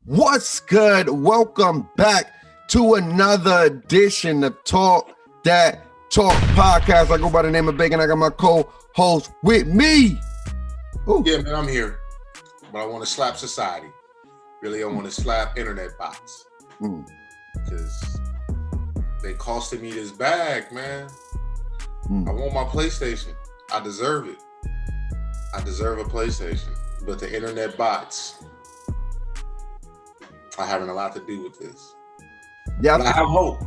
What's good? Welcome back to another edition of Dat Talk Podcast. I go by the name of Bacon. I got my co-host with me. Ooh. Yeah, man, I'm here. But I want to slap society. Really, I want to slap internet bots. Because they costed me this bag, man. I want my PlayStation. I deserve it. I deserve a PlayStation. But the internet bots are having a lot to do with this. Yeah, but I have hope.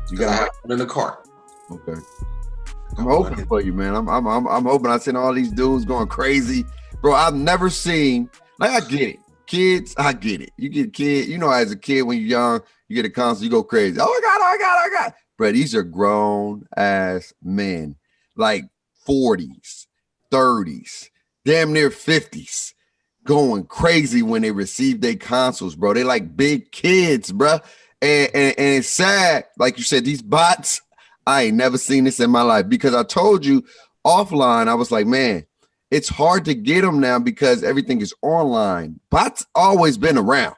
You gotta have it in the cart. Okay. I'm hoping for you, man. I'm hoping. I seen all these dudes going crazy, bro. I've never seen. Like, I get it, kids. I get it. You get kid. You know, as a kid when you're young, you get a console, you go crazy. Oh my god. Bro, these are grown ass men, like 40s, 30s, damn near 50s. Going crazy when they receive their consoles, bro. They like big kids, bro. And it's sad. Like you said, these bots, I ain't never seen this in my life. Because I told you offline, I was like, man, it's hard to get them now because everything is online. Bots always been around.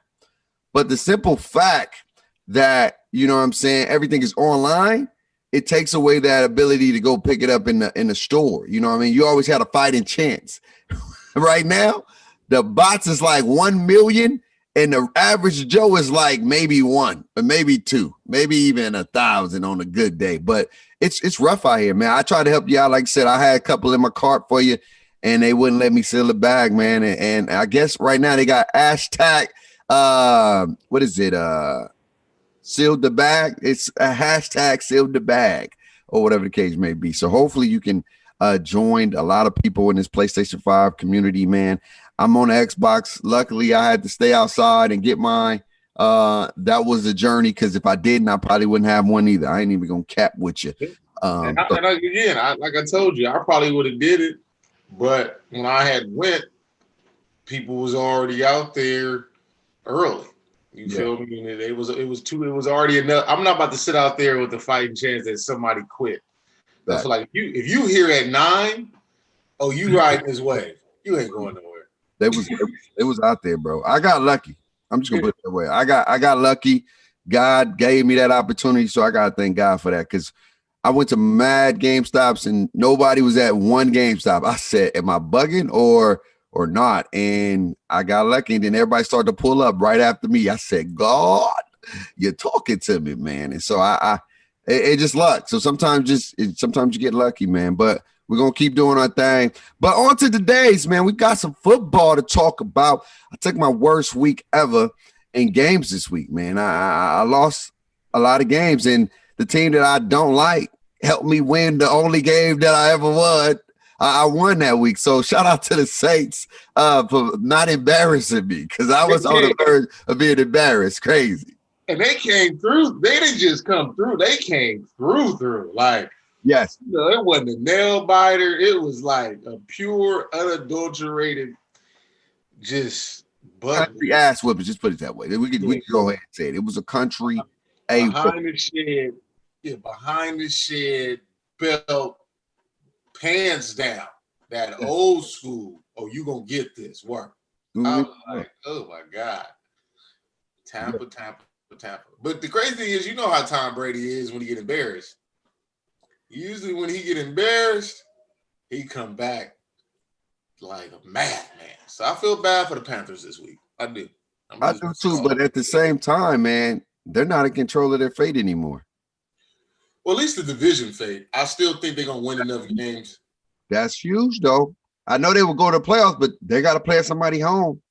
But the simple fact that, you know what I'm saying, everything is online, it takes away that ability to go pick it up in the store. You know what I mean? You always had a fighting chance. Right now, the bots is like 1 million, and the average Joe is like maybe 1 or maybe 2, maybe even 1,000 on a good day. But it's rough out here, man. I tried to help you out. Like I said, I had a couple in my cart for you, and they wouldn't let me seal the bag, man. And I guess right now they got hashtag, what is it? Sealed the bag. It's a hashtag sealed the bag or whatever the case may be. So hopefully you can join a lot of people in this PlayStation 5 community, man. I'm on the Xbox. Luckily, I had to stay outside and get mine. That was a journey because if I didn't, I probably wouldn't have one either. I ain't even gonna cap with you. Like I told you, I probably would have did it, but when I had went, people was already out there early. You feel me? And it was already enough. I'm not about to sit out there with the fighting chance that somebody quit. That's like if you here at 9, oh, you riding this wave. You ain't going nowhere. It was out there, bro. I got lucky. I'm just gonna put it that way. I got lucky. God gave me that opportunity, so I gotta thank God for that. Because I went to mad GameStops and nobody was at one GameStop. I said, "Am I bugging or not?" And I got lucky, and then everybody started to pull up right after me. I said, "God, you're talking to me, man." And so it just luck. So sometimes you get lucky, man. But we're going to keep doing our thing. But on to today's, man. We got some football to talk about. I took my worst week ever in games this week, man. I lost a lot of games, and the team that I don't like helped me win the only game that I ever won. I won that week. So shout out to the Saints for not embarrassing me because I was on the verge of being embarrassed. Crazy. And they came through. They didn't just come through. They came through. Like, yes. You know, it wasn't a nail biter. It was like a pure, unadulterated, just country ass whipping. Just put it that way. We could go ahead and say it. It was a country behind the shed, belt, pants down. That old school. Oh, you gonna get this work? Mm-hmm. I was like, oh my God, Tampa. But the crazy thing is, you know how Tom Brady is when he get embarrassed. Usually when he get embarrassed, he come back like a madman. So I feel bad for the Panthers this week. I do. I do too, but at the same time, man, they're not in control of their fate anymore. Well, at least the division fate. I still think they're going to win enough games. That's huge, though. I know they will go to the playoffs, but they got to play somebody home.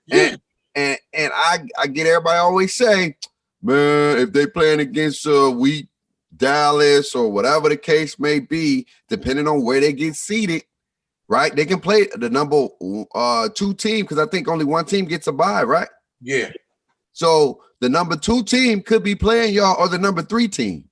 Yeah. And I get everybody always say, man, if they playing against weak Dallas or whatever the case may be, depending on where they get seated, right? They can play the number 2 team because I think only one team gets a bye, right? Yeah. So the number 2 team could be playing y'all or the number 3 team.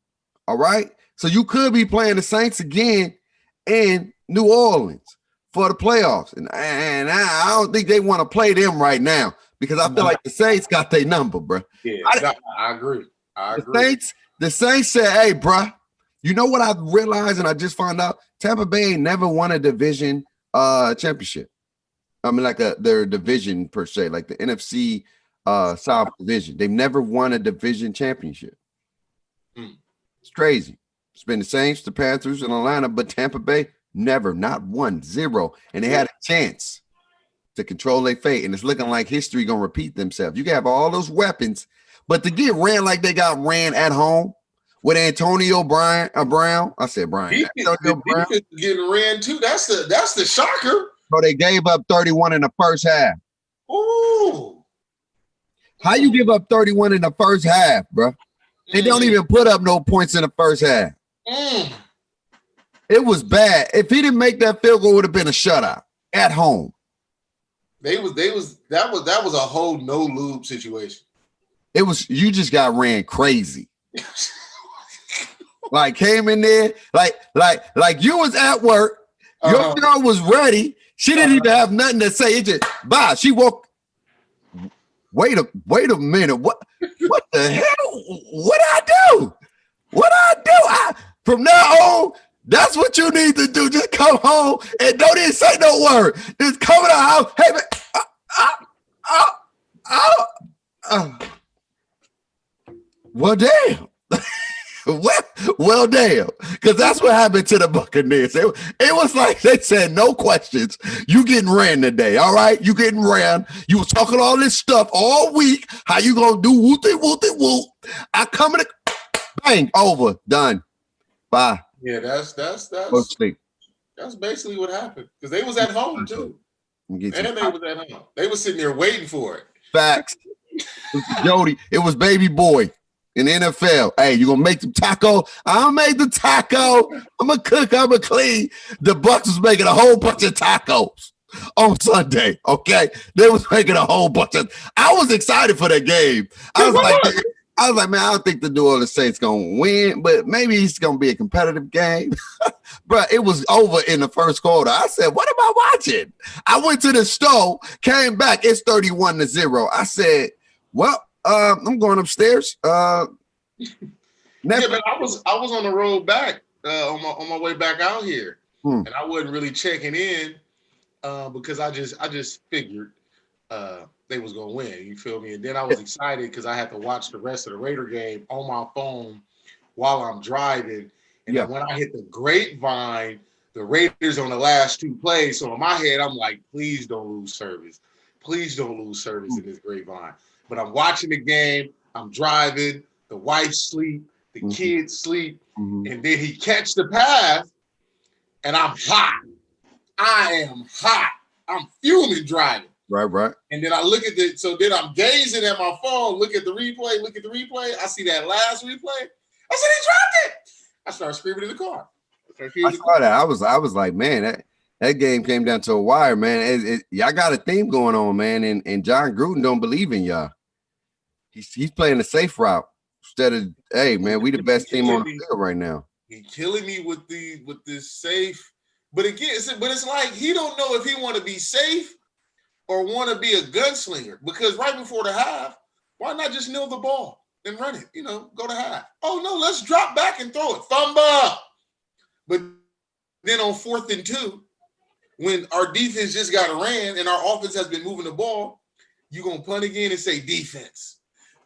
All right. So you could be playing the Saints again in New Orleans for the playoffs. And I don't think they want to play them right now because I feel like the Saints got their number, bro. Yeah, I agree. The Saints said, hey, bro, you know what I realized and I just found out? Tampa Bay ain't never won a division championship. I mean, like their division per se, like the NFC South Division. They've never won a division championship. It's crazy. It's been the Saints, the Panthers, and Atlanta, but Tampa Bay never, not 1-0. And they had a chance to control their fate. And it's looking like history gonna repeat themselves. You can have all those weapons, but to get ran like they got ran at home with Antonio Brown. I said Brian. Antonio Brown getting ran too. That's the shocker. So they gave up 31 in the first half. Ooh. How you give up 31 in the first half, bro? They don't even put up no points in the first half. It was bad. If he didn't make that field goal, it would have been a shutout at home. That was a whole no lube situation. It was, you just got ran crazy. Like came in there, like you was at work, your girl was ready. She didn't even have nothing to say. It just bye. She woke. Wait a minute. What the hell? What I do? From now on, that's what you need to do. Just come home and don't even say no word. Just come to the house. Hey, man. Well, damn. well, damn. Because that's what happened to the Buccaneers. It was like they said, no questions. You getting ran today, all right? You getting ran. You was talking all this stuff all week. How you gonna do whoop-de-whoop-de-whoop? I come in, bang, over, done. Bye. Yeah, that's basically what happened. Because they was at home too. And they was at home. They was sitting there waiting for it. Facts. Jody, it was baby boy in the NFL. Hey, you gonna make the taco? I'll make the taco. I'm gonna cook, I'm gonna clean. The Bucs was making a whole bunch of tacos on Sunday. Okay. They was making a whole bunch of, I was excited for that game. I was like, man, I don't think the New Orleans Saints gonna win, but maybe it's gonna be a competitive game. But it was over in the first quarter. I said, what am I watching? I went to the store, came back, it's 31-0. I said, well, I'm going upstairs. Yeah, but I was on the road back on my way back out here, and I wasn't really checking in because I just figured they was gonna win. You feel me? And then I was excited because I had to watch the rest of the Raider game on my phone while I'm driving. And then when I hit the grapevine, the Raiders on the last two plays. So in my head, I'm like, please don't lose service. Please don't lose service in this grapevine. But I'm watching the game. I'm driving. The wife sleep. The kids sleep. And then he catch the pass, and I'm hot. I am hot. I'm fuming driving. Right. And then I look at then I'm gazing at my phone, look at the replay. I see that last replay. I said, he dropped it. I started screaming in the car. I saw that. I was like, man, that game came down to a wire, man. Y'all got a theme going on, man. And John Gruden don't believe in y'all. He's playing the safe route instead of, hey, man, we the best team on the field right now. He's killing me with this safe. But again, it's like he don't know if he want to be safe or want to be a gunslinger. Because right before the half, why not just kneel the ball and run it? Go to half. Oh, no, let's drop back and throw it. Fumble. But then on 4th and 2, when our defense just got ran and our offense has been moving the ball, you're going to punt again and say, defense,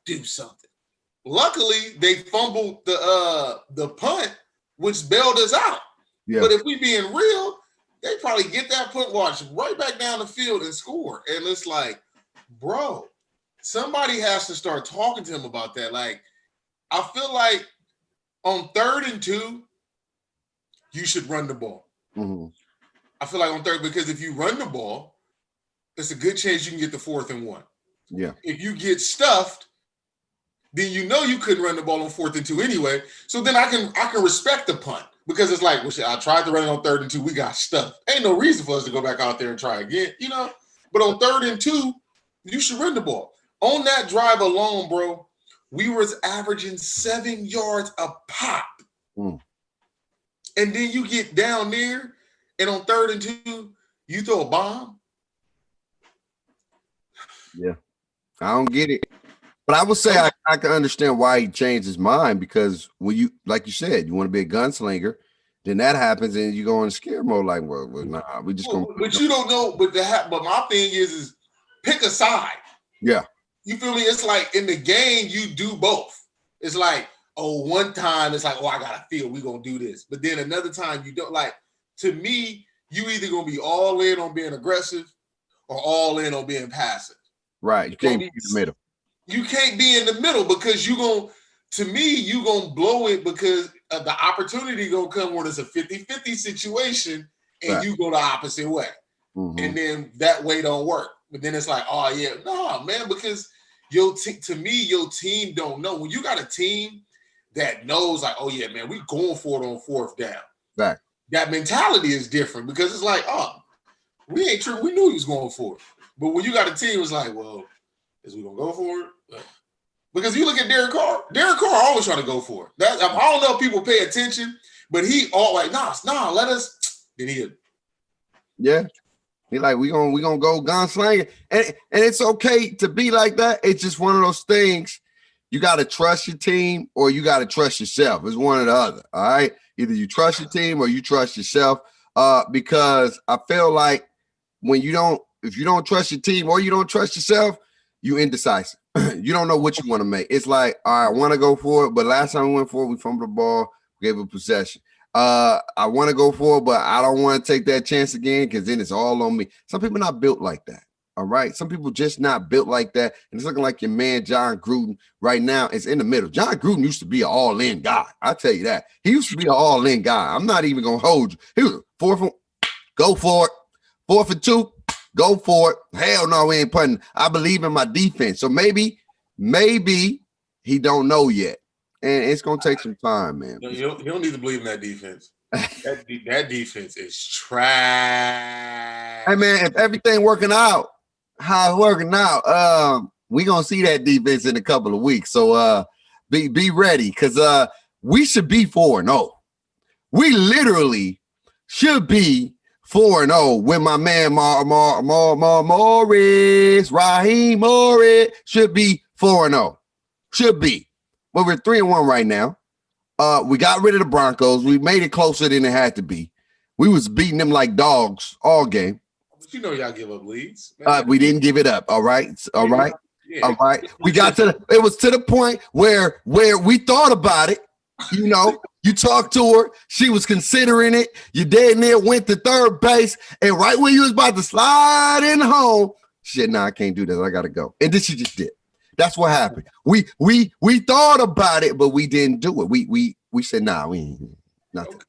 do something. Luckily, they fumbled the punt, which bailed us out. Yeah. But if we being real, they probably get that punt watch right back down the field and score. And it's like, bro, somebody has to start talking to him about that. Like, I feel like on 3rd and 2, you should run the ball. I feel like on 3rd, because if you run the ball, it's a good chance you can get the 4th and 1. Yeah. If you get stuffed, then you couldn't run the ball on 4th and 2 anyway. So then I can respect the punt because it's like, well, shit, I tried to run it on 3rd and 2. We got stuffed. Ain't no reason for us to go back out there and try again, But on 3rd and 2, you should run the ball. On that drive alone, bro, we was averaging 7 yards a pop. And then you get down there, and on 3rd and 2, you throw a bomb. Yeah, I don't get it. But I would say I can understand why he changed his mind, because when you, like you said, you want to be a gunslinger, then that happens and you go in scare mode like, well nah, we just going. But you don't know. But my thing is pick a side. Yeah. You feel me? It's like in the game, you do both. It's like, oh, one time it's like, oh, I gotta feel we gonna do this. But then another time you don't. Like, to me, you either gonna be all in on being aggressive or all in on being passive. Right. You can't be in the middle. You can't be in the middle because you gonna blow it because the opportunity gonna come when it's a 50-50 situation and right. you go the opposite way. Mm-hmm. And then that way don't work. But then it's like, oh yeah, no, man, because to me, your team don't know. When you got a team that knows, like, oh yeah, man, we going for it on fourth down. Right. That mentality is different because it's like, oh, we ain't true. We knew he was going for it. But when you got a team, it's like, well, is we gonna go for it? Because you look at Derek Carr always trying to go for it. I don't know if people pay attention, but he all like, nah, let us. Then he, yeah. He like, we gonna go gunslinging. And it's okay to be like that. It's just one of those things. You got to trust your team or you got to trust yourself. It's one or the other. All right. Either you trust your team or you trust yourself. Because I feel like if you don't trust your team or you don't trust yourself, you indecisive. You don't know what you want to make. It's like, all right, I want to go for it, but last time we went for it, we fumbled the ball, gave a possession. I want to go for it, but I don't want to take that chance again because then it's all on me. Some people not built like that. All right. Some people just not built like that. And it's looking like your man, John Gruden, right now is in the middle. John Gruden used to be an all-in guy. I'll tell you that. He used to be an all-in guy. I'm not even going to hold you. He was go for it. 4th and 2, go for it. Hell no, we ain't putting. I believe in my defense. So maybe he don't know yet. And it's going to take some time, man. No, you don't need to believe in that defense. that defense is trash. Hey, man, if everything working out, how it's working out, we going to see that defense in a couple of weeks. So be ready because we should be 4-0. We literally should be 4-0 when my man Raheem Morris should be 4-0. Should be. But we're 3-1 right now. We got rid of the Broncos. We made it closer than it had to be. We was beating them like dogs all game. But you know y'all give up leads. We didn't give it up. All right. All right. Yeah. All right. We got it was to the point where we thought about it. You know, you talked to her. She was considering it. You dead near went to third base. And right when you was about to slide in home, shit, I can't do this. I got to go. And then she just did. That's what happened. We thought about it, but we didn't do it. We said, we ain't nothing. Okay.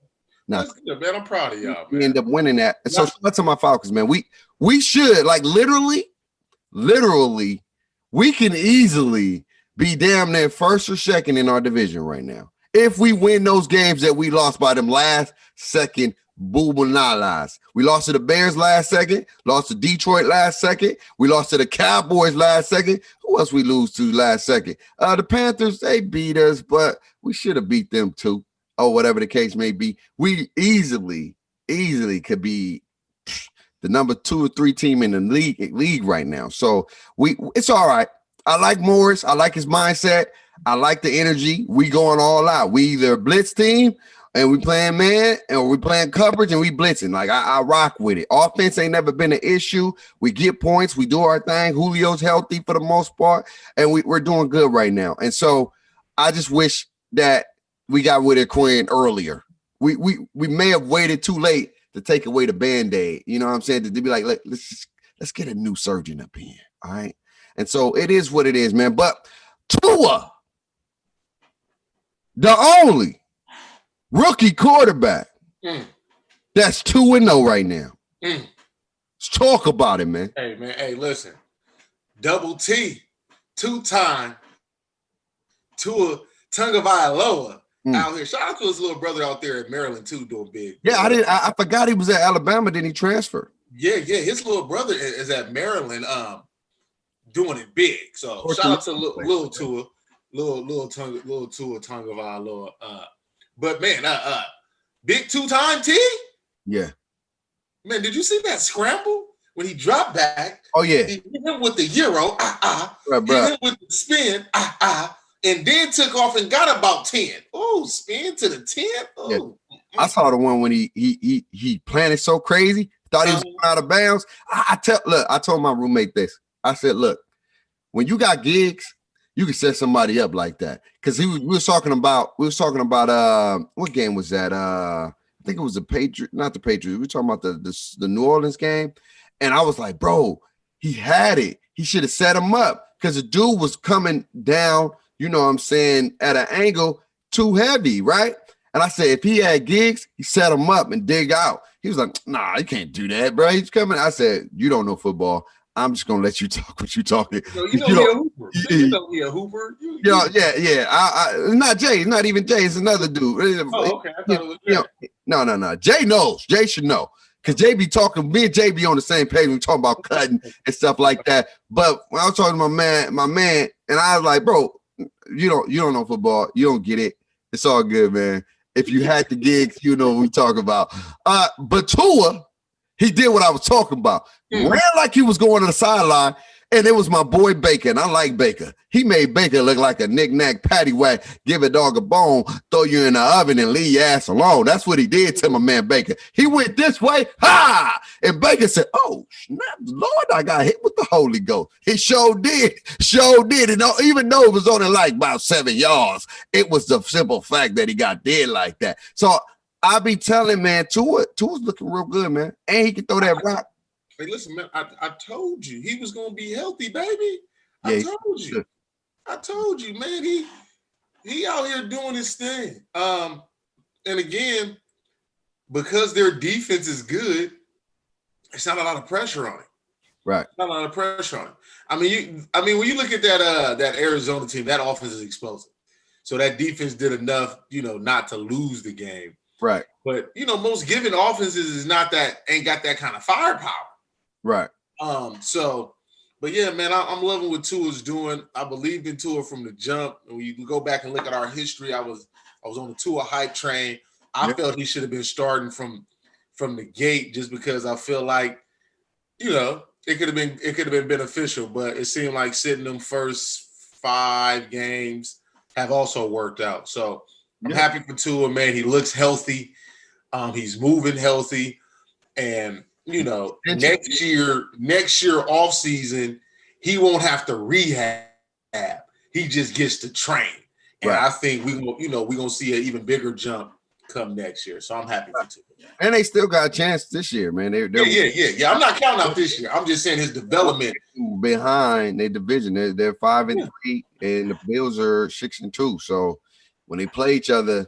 Nothing. That's good, man. I'm proud of y'all, man. We end up winning that. So shout out to my Falcons, man. We should, like, literally, we can easily be damn near first or second in our division right now. If we win those games that we lost by them last second boo-boo-na-las. We lost to the Bears last second, lost to Detroit last second, we lost to the Cowboys last second. Who else we lose to last second? The Panthers, they beat us, but we should have beat them too, or whatever the case may be. We easily could be the number 2 or 3 team in the league right now. So it's all right. I like Morris. I like his mindset. I like the energy. We going all out. We either a blitz team and we playing man, or we playing coverage and we blitzing. Like I rock with it. Offense ain't never been an issue. We get points. We do our thing. Julio's healthy for the most part, and we're doing good right now. And so I just wish that we got rid of Quinn earlier. We may have waited too late to take away the Band-Aid. You know what I'm saying? To be like, let's get a new surgeon up in. All right. And so it is what it is, man. But Tua, the only rookie quarterback that's 2-0 right now. Let's talk about it, man. Hey, man. Hey, listen. Double T, 2-time Tua Tagovailoa out here. Shout out to his little brother out there at Maryland too, doing big. Yeah, I forgot he was at Alabama. Then he transferred. Yeah. His little brother is at Maryland, doing it big. So shout out to little Tua, little Tua Tagovailoa. But man, big 2-time T. Yeah. Man, did you see that scramble when he dropped back? Oh yeah. He hit him with the Euro, Right, hit him with the spin, and then took off and got about 10. Oh, spin to the 10. Oh, yeah. I saw the one when he planted so crazy, thought he was going out of bounds. I told my roommate this. I said, look, when you got gigs, you can set somebody up like that. Because we was talking about what game was that? I think it was the Patriots, not the Patriots. We were talking about the New Orleans game. And I was like, bro, he had it. He should have set him up because the dude was coming down, you know what I'm saying, at an angle too heavy, right? And I said, if he had gigs, he set him up and dig out. He was like, nah, you can't do that, bro. He's coming. I said, you don't know football. I'm just gonna let you talk what you talking. You know he a hooper. Yeah. Not Jay. Not even Jay. It's another dude. Oh, okay. I thought it was Jay. No. Jay knows. Jay should know. Because Jay be talking, me and Jay be on the same page. We talking about cutting and stuff like that. But when I was talking to my man, and I was like, bro, you don't know football. You don't get it. It's all good, man. If you had the gigs, you know what we talk about. But Tua, he did what I was talking about. Ran like he was going to the sideline, and it was my boy Baker, and I like Baker. He made Baker look like a knick-knack paddywhack, give a dog a bone, throw you in the oven, and leave your ass alone. That's what he did to my man Baker. He went this way, ha! And Baker said, oh, snap, Lord, I got hit with the Holy Ghost. He sure did. And even though it was only like about 7 yards, it was the simple fact that he got dead like that. So I be telling, man, Tua's looking real good, man. And he can throw that rock. Hey, listen, man, I told you he was going to be healthy, baby. I told you, man. He out here doing his thing. And again, because their defense is good, it's not a lot of pressure on it. Right. Not a lot of pressure on it. I mean, when you look at that Arizona team, that offense is explosive. So that defense did enough, not to lose the game. Right. But most given offenses ain't got that kind of firepower. Right. But yeah, man, I'm loving what Tua's doing. I believed in Tua from the jump. And when you go back and look at our history, I was on the Tua hype train. I felt he should have been starting from the gate just because I feel like, it could have been beneficial, but it seemed like sitting them first 5 games have also worked out. So I'm happy for Tua, man. He looks healthy. He's moving healthy. And next year off season, he won't have to rehab. He just gets to train. And I think we're gonna see an even bigger jump come next year. So I'm happy for Tua. And they still got a chance this year, man. Yeah. I'm not counting out this year. I'm just saying his development behind their division. They're 5-3, and the Bills are 6-2. So when they play each other.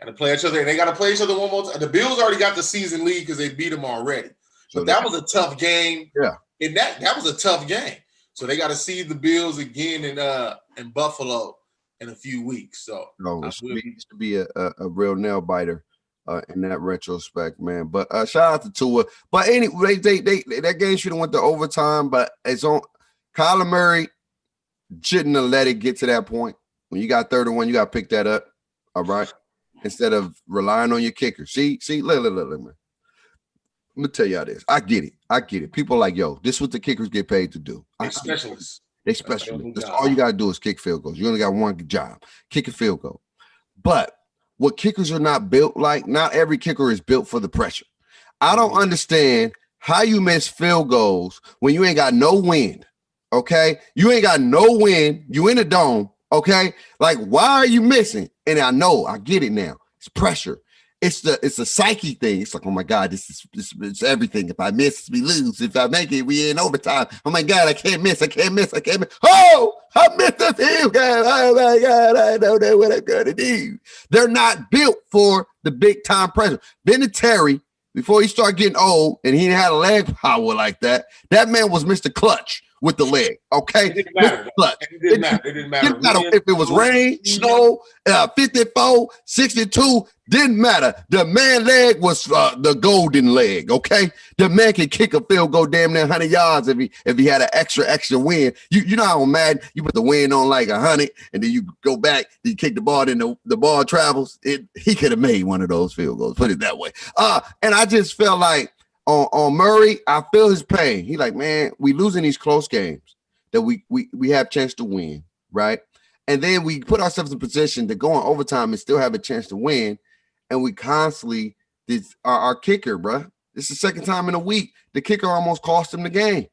And they got to play each other one more time. The Bills already got the season lead because they beat them already. So that was a tough game. Yeah. And that was a tough game. So they got to see the Bills again in Buffalo in a few weeks. So it used to be a real nail biter in that retrospect, man. But shout out to Tua. But anyway, they that game should have went to overtime. But it's on. Kyler Murray shouldn't have let it get to that point. When you got 31, you got to pick that up. All right. Instead of relying on your kicker. See, look, man. Let me tell y'all this. I get it. People are like, yo, this is what the kickers get paid to do. They specialists. That's all you got to do is kick field goals. You only got one job. Kick a field goal. But what kickers are not built like, not every kicker is built for the pressure. I don't understand how you miss field goals when you ain't got no wind, okay? You ain't got no wind. You in a dome. Okay, like why are you missing? And I get it now. It's pressure. It's a psyche thing. It's like, oh my God, this is everything. If I miss, we lose. If I make it, we in overtime. Oh my God, I can't miss. Oh, I missed the field goal. Oh my God, I don't know what I'm gonna do. They're not built for the big time pressure. Vinatieri, before he started getting old and he had a leg power like that, that man was Mr. Clutch. With the leg, okay? It didn't matter. It didn't matter. If it was rain, snow, 54, 62, didn't matter. The man leg was the golden leg, okay? The man can kick a field goal damn near 100 yards if he had an extra wind. You know how mad you put the wind on like 100, and then you go back, you kick the ball, then the ball travels. He could have made one of those field goals. Put it that way. And I just felt like. On Murray, I feel his pain. He like, man, we losing these close games that we have a chance to win, right? And then we put ourselves in position to go in overtime and still have a chance to win. And we constantly our kicker, bro. This is the second time in a week the kicker almost cost him the game.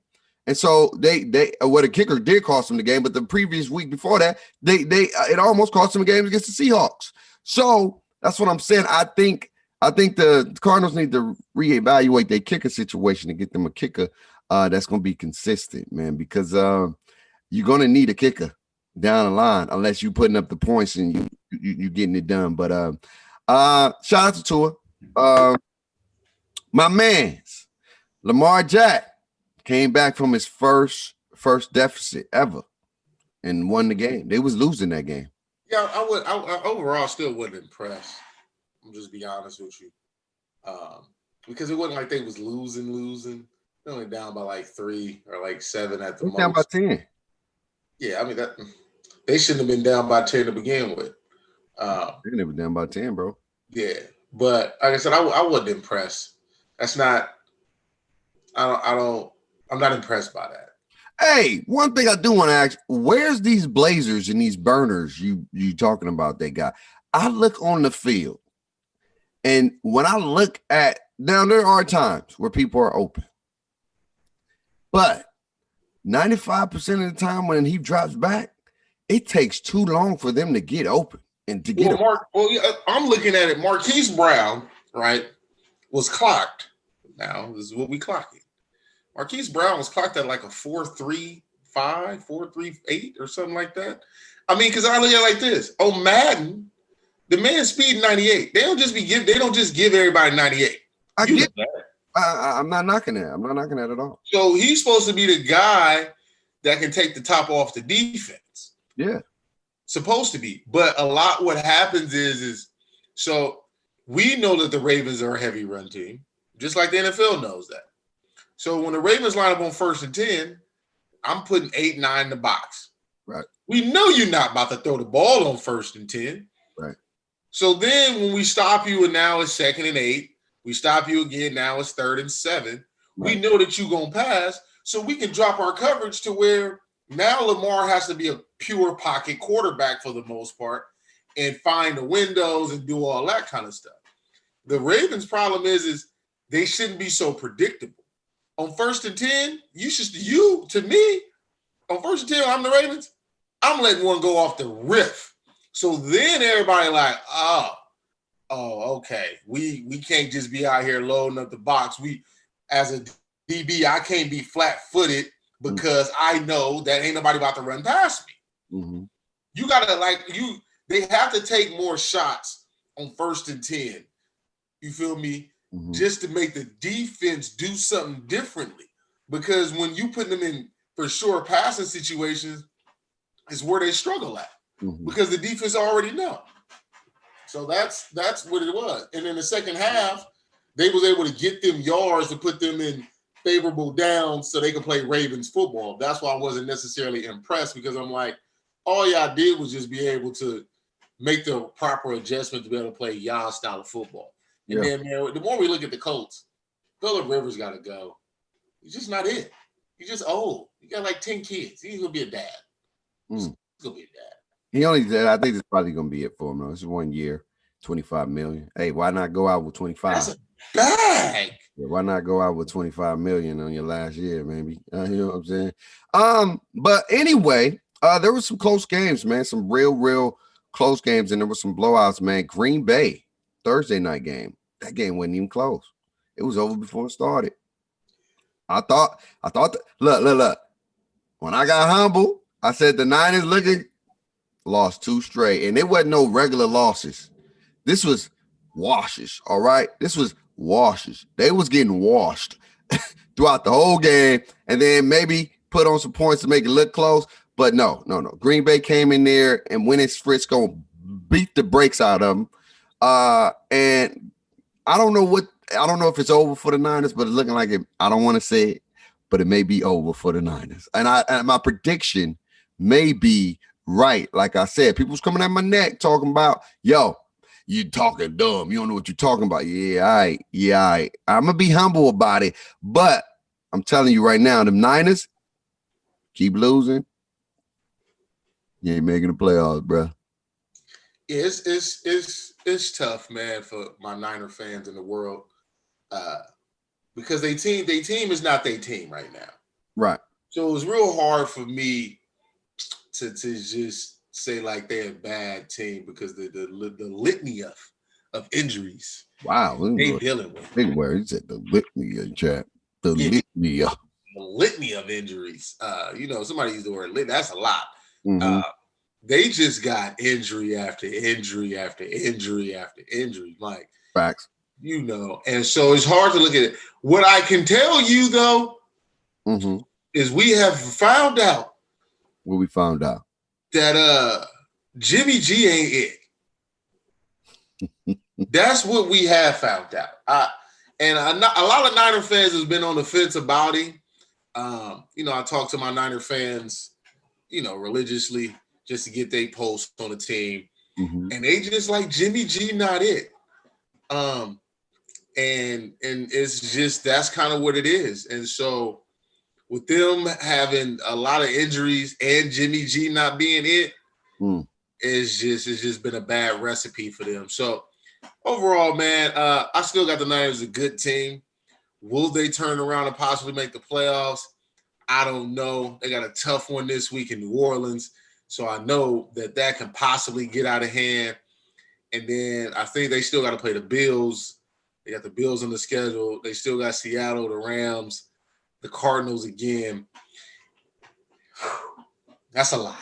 And so they what a kicker did cost them the game, but the previous week before that, it almost cost them a game against the Seahawks. So that's what I'm saying. I think the Cardinals need to reevaluate their kicker situation and get them a kicker that's going to be consistent, man, because you're going to need a kicker down the line unless you're putting up the points and you getting it done. But shout out to Tua. My man's Lamar Jack came back from his first deficit ever and won the game. They was losing that game. Yeah, I overall still wasn't impressed. I'm just be honest with you, because it wasn't like they was losing. They only down by like 3 or like 7 at the most. Down by 10. Yeah, I mean that they shouldn't have been down by 10 to begin with. They never down by 10, bro. Yeah, but like I said, I wasn't impressed. That's not. I'm not impressed by that. Hey, one thing I do want to ask: where's these blazers and these burners you talking about? They got. I look on the field, and when I look at now, there are times where people are open, but 95% of the time when he drops back, it takes too long for them to get open and to get. I'm looking at it. Marquise Brown, right, was clocked. Now this is what we clocked. Marquise Brown was clocked at like a 4.35, 4.38 or something like that. I mean, because I look at it like this. On Madden, the man speed 98. They don't just give everybody 98. I get that. I'm not knocking that. I'm not knocking that at all. So he's supposed to be the guy that can take the top off the defense. Yeah. Supposed to be. But a lot what happens is so we know that the Ravens are a heavy run team, just like the NFL knows that. So when the Ravens line up on 1st and 10, I'm putting 8, 9 in the box. Right. We know you're not about to throw the ball on 1st and 10. Right. So then when we stop you and now it's 2nd and 8, we stop you again, now it's 3rd and 7. Right. We know that you're going to pass, so we can drop our coverage to where now Lamar has to be a pure pocket quarterback for the most part and find the windows and do all that kind of stuff. The Ravens' problem is they shouldn't be so predictable. On 1st and 10, to me, on 1st and 10, I'm the Ravens, I'm letting one go off the riff. So then everybody like, oh, okay. We can't just be out here loading up the box. We, as a DB, I can't be flat-footed because I know that ain't nobody about to run past me. Mm-hmm. You gotta they have to take more shots on 1st and 10. You feel me? Mm-hmm. Just to make the defense do something differently. Because when you put them in for sure passing situations, is where they struggle at. Mm-hmm. Because the defense already know. So that's what it was. And in the second half, they was able to get them yards to put them in favorable downs so they could play Ravens football. That's why I wasn't necessarily impressed, because I'm like, all y'all did was just be able to make the proper adjustment to be able to play y'all style of football. And then, man, the more we look at the Colts, Phillip Rivers got to go. He's just not it. He's just old. He got like 10 kids. He's going to be a dad. He's going to be a dad. He only said, I think it's probably going to be it for him, though. It's 1 year, $25 million. Hey, why not go out with 25? That's a bag. Yeah, why not go out with $25 million on your last year, maybe? You know what I'm saying? But anyway, there were some close games, man. Some real close games, and there were some blowouts, man. Green Bay, Thursday night game. That game wasn't even close. It was over before it started. I thought look. When I got humble, I said the Niners lost 2 straight, and it wasn't no regular losses. This was washes, all right? This was washes. They was getting washed throughout the whole game, and then maybe put on some points to make it look close. But no. Green Bay came in there and went his Frisco, beat the brakes out of them. And I don't know if it's over for the Niners, but it's looking like it. I don't want to say it, but it may be over for the Niners. And my prediction may be right. Like I said, people's coming at my neck talking about, yo, you talking dumb. You don't know what you're talking about. Yeah, all right. I'm going to be humble about it. But I'm telling you right now, them Niners keep losing. You ain't making the playoffs, bro. Yeah, it's tough, man, for my Niner fans in the world, because they team is not their team right now. Right. So it was real hard for me to just say like they're a bad team because the litany of injuries Wow, they dealing with. Big word. He said the litany, chap. The litany. The litany of injuries. Somebody used the word litany. That's a lot. Mm-hmm. They just got injury after injury after injury after injury. Like facts. And so it's hard to look at it. What I can tell you though is we have found out. What we found out? That Jimmy G ain't it. That's what we have found out. A lot of Niner fans has been on the fence about him. I talk to my Niner fans, religiously just to get their post on the team. And they just like Jimmy G not it. And it's just that's kind of what it is. And so with them having a lot of injuries and Jimmy G not being it, it's just been a bad recipe for them. So overall, man, I still got the Niners a good team. Will they turn around and possibly make the playoffs? I don't know. They got a tough one this week in New Orleans. So I know that can possibly get out of hand. And then I think they still got to play the Bills. They got the Bills on the schedule. They still got Seattle, the Rams, the Cardinals again. That's a lot.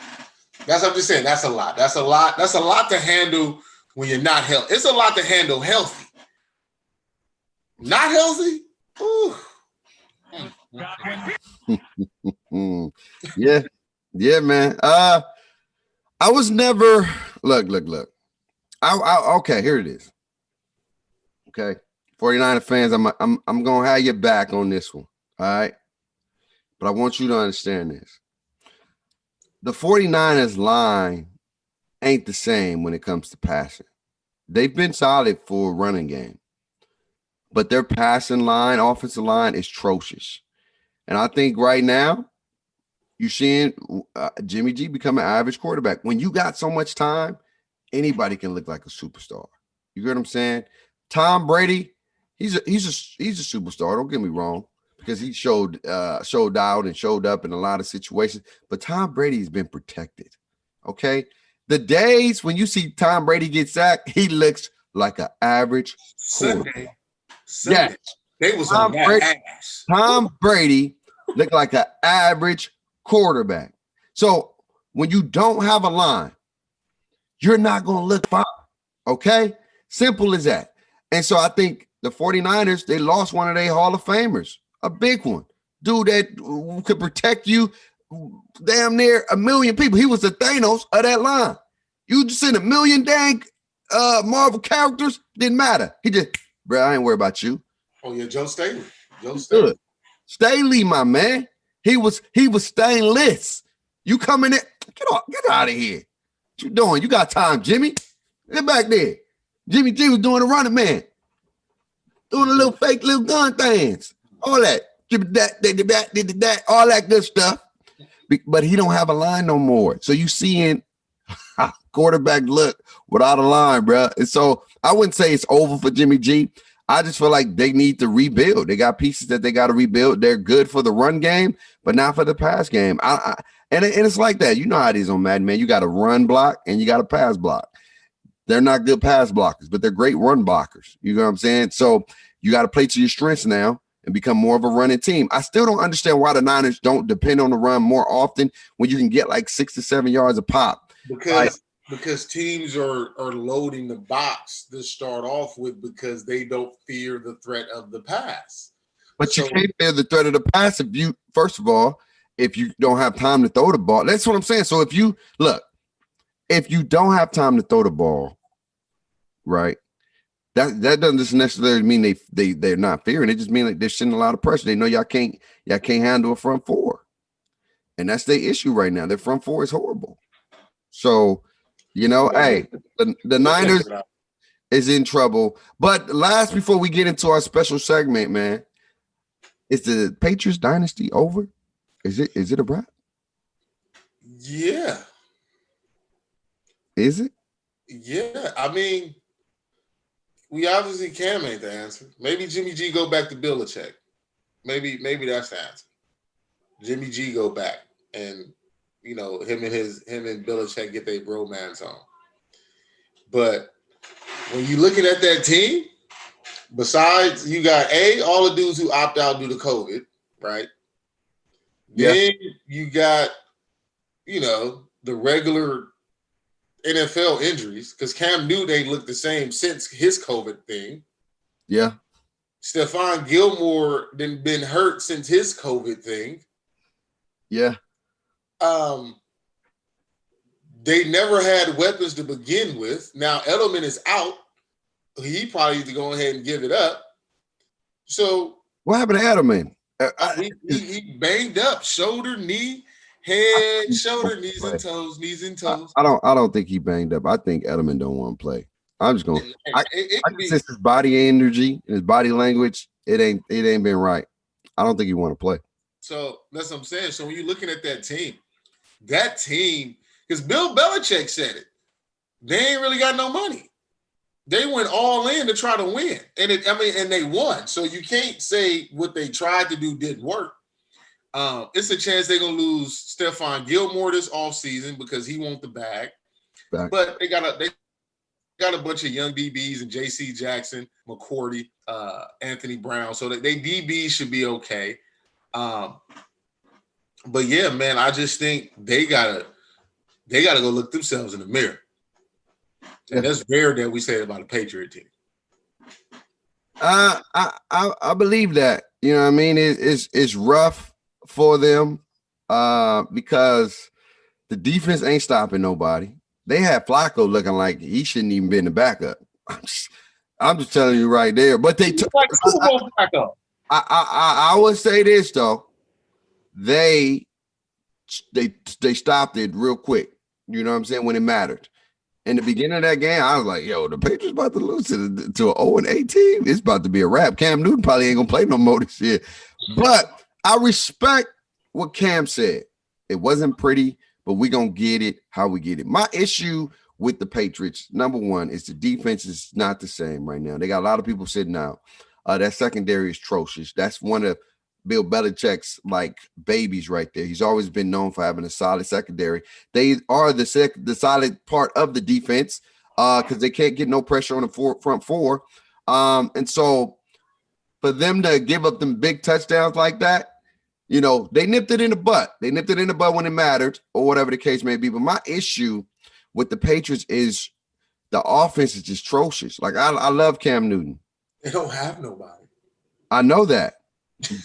I'm just saying that's a lot. That's a lot. That's a lot to handle when you're not healthy. It's a lot to handle healthy. Not healthy? Ooh. Yeah, man. I was never look. Okay, here it is. Okay. 49er fans, I'm gonna have your back on this one. All right. But I want you to understand this. The 49ers line ain't the same when it comes to passing. They've been solid for a running game, but their passing line, offensive line is atrocious. And I think right now you're seeing Jimmy G become an average quarterback. When you got so much time, anybody can look like a superstar. You get what I'm saying? Tom Brady, he's a superstar. Don't get me wrong, because he showed out and showed up in a lot of situations. But Tom Brady's been protected. Okay, the days when you see Tom Brady get sacked, he looks like an average quarterback. Sunday. Yeah, they was on that ass. Tom Brady looked like an average quarterback. So when you don't have a line, you're not going to look fine. Okay? Simple as that. And so I think the 49ers, they lost one of their Hall of Famers, a big one. Dude that could protect you damn near a million people. He was the Thanos of that line. You just send a million dang Marvel characters, didn't matter. He just, bro, I ain't worried about you. Oh, yeah, Joe Staley. Good. Staley, my man. He was stainless. You coming in? Get out of here. What you doing? You got time, Jimmy. Get back there. Jimmy G was doing the running man. Doing the little fake little gun things. All that. That, all that good stuff. But he don't have a line no more. So you seeing how quarterback look without a line, bro. And so I wouldn't say it's over for Jimmy G. I just feel like they need to rebuild. They got pieces that they got to rebuild. They're good for the run game, but not for the pass game. And it's like that. You know how it is on Madden, man. You got a run block and you got a pass block. They're not good pass blockers, but they're great run blockers. You know what I'm saying? So you got to play to your strengths now and become more of a running team. I still don't understand why the Niners don't depend on the run more often when you can get like 6 to 7 yards a pop. Because teams are loading the box to start off with because they don't fear the threat of the pass. But you can't fear the threat of the pass if you don't have time to throw the ball. That's what I'm saying. So if you don't have time to throw the ball, right? That doesn't just necessarily mean they're not fearing. It just means like they're sending a lot of pressure. They know y'all can't handle a front four. And that's their issue right now. Their front four is horrible. So, hey, the Niners is in trouble. But last, before we get into our special segment, man, is the Patriots Dynasty over? Is it a wrap? Yeah. Is it? Yeah. I mean, we obviously can make the answer. Maybe Jimmy G go back to Belichick. Maybe that's the answer. Jimmy G go back, and him and Belichick get their bromance on. But when you looking at that team, besides you got all the dudes who opt out due to COVID, right? Yeah. Then you got the regular NFL injuries because Cam Newton ain't looked the same since his COVID thing. Yeah. Stephon Gilmore been hurt since his COVID thing. Yeah. They never had weapons to begin with. Now Edelman is out. He probably needs to go ahead and give it up. So what happened to Edelman? He banged up, shoulder, knee, head, shoulder, knees and toes. I don't think he banged up. I think Edelman don't want to play. I'm just going. I can sense his body energy and his body language. It ain't been right. I don't think he want to play. So that's what I'm saying. So when you're looking at that team, because Bill Belichick said it, they ain't really got no money. They went all in to try to win, and they won. So you can't say what they tried to do didn't work. It's a chance they're gonna lose Stephon Gilmore this offseason because he wants the bag. But they got a bunch of young DBs and J.C. Jackson, McCourty, Anthony Brown, so that they DBs should be okay. But yeah, man, I just think they gotta go look themselves in the mirror. And that's rare that we say it about a Patriot team. I believe that. You know what I mean? It's rough for them because the defense ain't stopping nobody. They had Flacco looking like he shouldn't even been the backup. I'm just telling you right there. But they took like Flacco. I would say this though. They stopped it real quick. You know what I'm saying? When it mattered. In the beginning of that game, I was like, yo, the Patriots about to lose to an 0-8 team. It's about to be a wrap. Cam Newton probably ain't going to play no more this year. But I respect what Cam said. It wasn't pretty, but we're going to get it how we get it. My issue with the Patriots, number one, is the defense is not the same right now. They got a lot of people sitting out. That secondary is atrocious. That's one of Bill Belichick's like babies right there. He's always been known for having a solid secondary. They are the solid part of the defense because they can't get no pressure on the front four. And so for them to give up them big touchdowns like that, they nipped it in the butt. They nipped it in the butt when it mattered or whatever the case may be. But my issue with the Patriots is the offense is just atrocious. Like I love Cam Newton. They don't have nobody. I know that.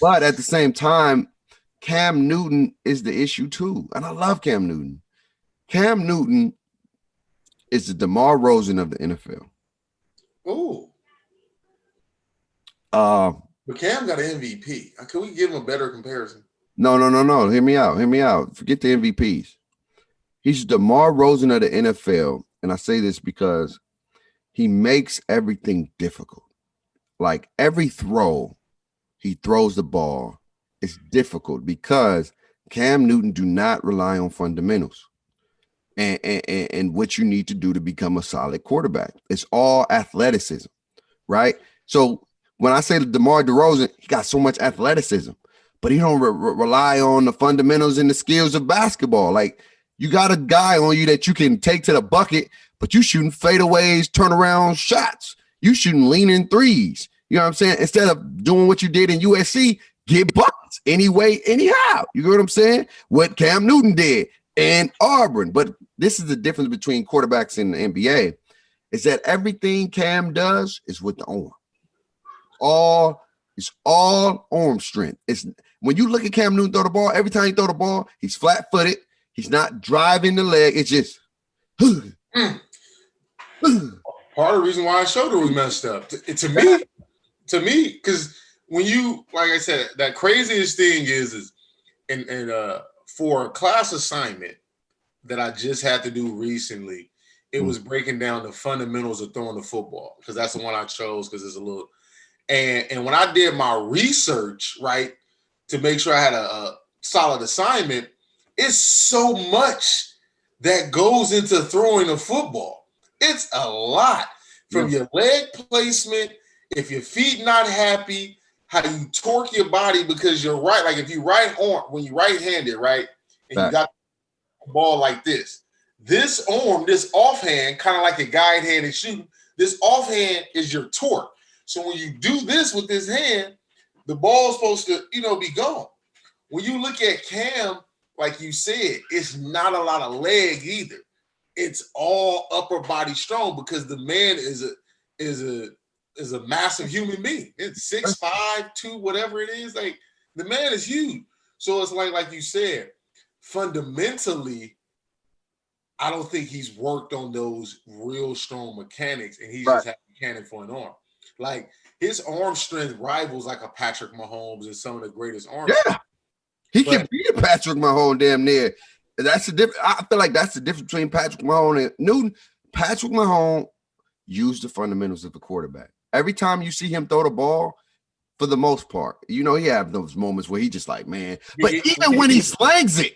But at the same time, Cam Newton is the issue too. And I love Cam Newton. Cam Newton is the DeMar Rosen of the NFL. Ooh. But Cam got an MVP. Can we give him a better comparison? No. Hear me out. Forget the MVPs. He's DeMar Rosen of the NFL. And I say this because he makes everything difficult. Like every throw, he throws the ball. It's difficult because Cam Newton do not rely on fundamentals and what you need to do to become a solid quarterback. It's all athleticism, right? So when I say DeMar DeRozan, he got so much athleticism, but he don't rely on the fundamentals and the skills of basketball. Like you got a guy on you that you can take to the bucket, but you shooting fadeaways, turnaround shots. You shooting leaning threes. You know what I'm saying? Instead of doing what you did in USC, get buckets anyway, anyhow. You know what I'm saying? What Cam Newton did in Auburn. But this is the difference between quarterbacks in the NBA is that everything Cam does is with the arm. It's all arm strength. It's when you look at Cam Newton throw the ball, every time he throw the ball, he's flat-footed. He's not driving the leg. It's just part of the reason why his shoulder was messed up. To me, because when you, like I said, that craziest thing is for a class assignment that I just had to do recently, it was breaking down the fundamentals of throwing the football because that's the one I chose because it's a little. And when I did my research, right, to make sure I had a solid assignment, it's so much that goes into throwing a football. It's a lot from your leg placement. If your feet not happy, how you torque your body because you're right. Like if you when you right-handed, right, and you got the ball like this arm, this offhand, kind of like a guide hand and shooting, this offhand is your torque. So when you do this with this hand, the ball's supposed to, be gone. When you look at Cam, like you said, it's not a lot of leg either. It's all upper body strong because the man is a massive human being. It's 6'5", 2, whatever it is. Like the man is huge. So it's like you said, fundamentally, I don't think he's worked on those real strong mechanics, and he's just had a mechanic for an arm. Like his arm strength rivals like a Patrick Mahomes and some of the greatest arms. Yeah, he can beat a Patrick Mahomes damn near. That's the difference. I feel like that's the difference between Patrick Mahomes and Newton. Patrick Mahomes used the fundamentals of the quarterback. Every time you see him throw the ball, for the most part, he have those moments where he just like, man. But even when he slings it,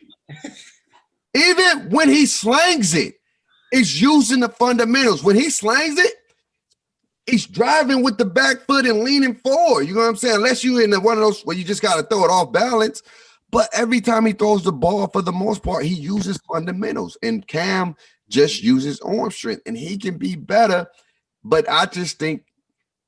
it's using the fundamentals. When he slings it, he's driving with the back foot and leaning forward. You know what I'm saying? Unless you're in one of those where you just got to throw it off balance. But every time he throws the ball, for the most part, he uses fundamentals. And Cam just uses arm strength, and he can be better. But I just think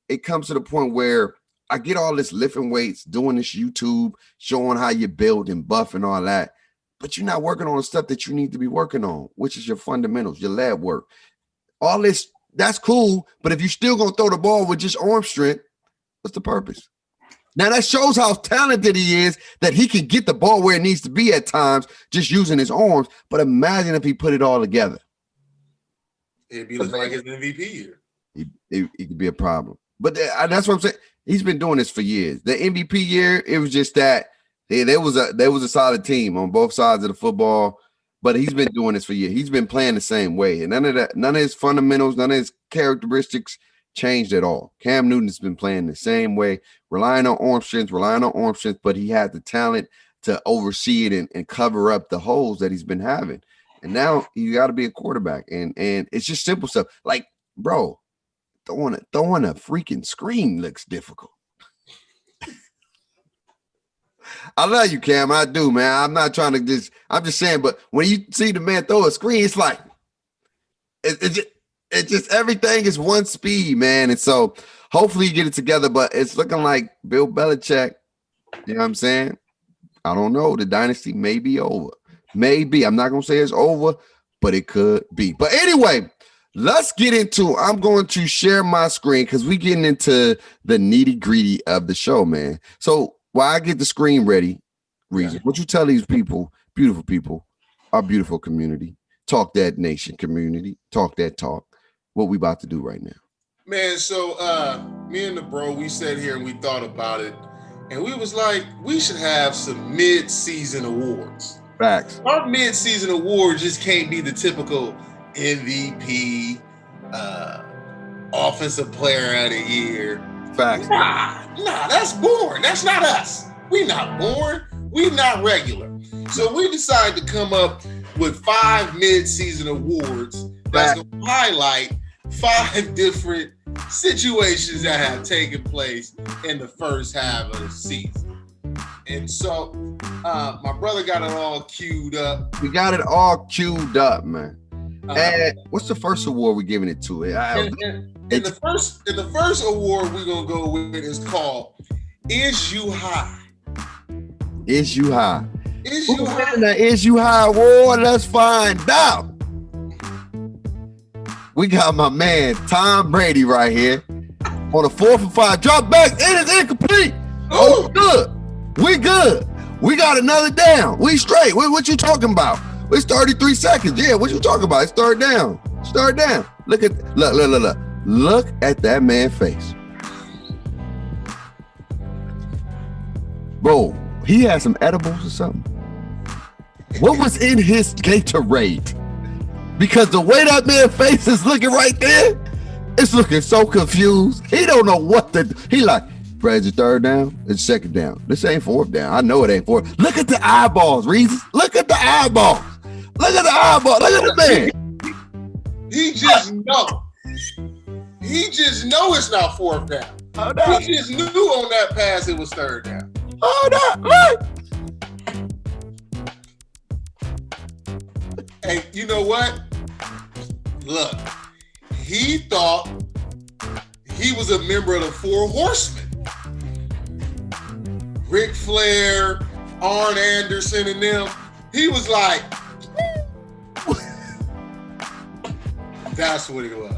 it comes to the point where I get all this lifting weights, doing this YouTube, showing how you build and buff and all that. But you're not working on the stuff that you need to be working on, which is your fundamentals, your lab work. All this, that's cool. But if you're still going to throw the ball with just arm strength, what's the purpose? Now, that shows how talented he is, that he can get the ball where it needs to be at times, just using his arms. But imagine if he put it all together. It'd be like his MVP year. It could be a problem. But that's what I'm saying. He's been doing this for years. The MVP year, it was just that there was a solid team on both sides of the football. But he's been doing this for years. He's been playing the same way. And none of his fundamentals, none of his characteristics changed at all. Cam Newton's been playing the same way, relying on arm strength, but he had the talent to oversee it and cover up the holes that he's been having. And now you got to be a quarterback. And it's just simple stuff. Like, bro, throwing a freaking screen looks difficult. I love you, Cam. I do, man. I'm not trying to I'm just saying, but when you see the man throw a screen, it's like, it's just everything is one speed, man. And so hopefully you get it together, but it's looking like Bill Belichick, you know what I'm saying? I don't know. The dynasty may be over. Maybe. I'm not going to say it's over, but it could be. But anyway, let's get into, I'm going to share my screen because we're getting into the nitty-gritty of the show, man. So while I get the screen ready, Reason, what you tell these people, beautiful people, our beautiful community, Talk That Nation community, Talk That Talk, what we about to do right now. Man, so me and the bro, we sat here and we thought about it, and we was like, we should have some mid-season awards. Facts. Our mid-season award just can't be the typical MVP, offensive player of the year. Facts. Nah, that's boring. That's not us. We not boring. We not regular. So we decided to come up with 5 mid-season awards that's going to highlight 5 different situations that have taken place in the first half of the season. And so my brother got it all queued up. We got it all queued up, man. And what's the first award we're giving it to? The first award we're gonna go with is called "Is You High?" Is you high? Is you high? The Is You High award? Let's find out. We got my man Tom Brady right here on a 4 for 5 drop back. It is incomplete. Oh, good. We good. We got another down. We straight. What you talking about? It's 33 seconds. Yeah, what you talking about? It's third down. Look at that man's face. Bro, he had some edibles or something. What was in his Gatorade? Because the way that man's face is looking right there, it's looking so confused. He don't know what to do. He like, Brad's your third down, it's second down. This ain't fourth down. I know it ain't fourth. Look at the eyeballs, Reeves. Look at the eyeballs. Look at the eyeball. Look at the man. He just know. He just know it's not fourth down. Hold up. He just knew on that pass it was third down. Hold up. Look. Hey, you know what? Look, he thought he was a member of the Four Horsemen. Ric Flair, Arn Anderson, and them. He was like, that's what it was.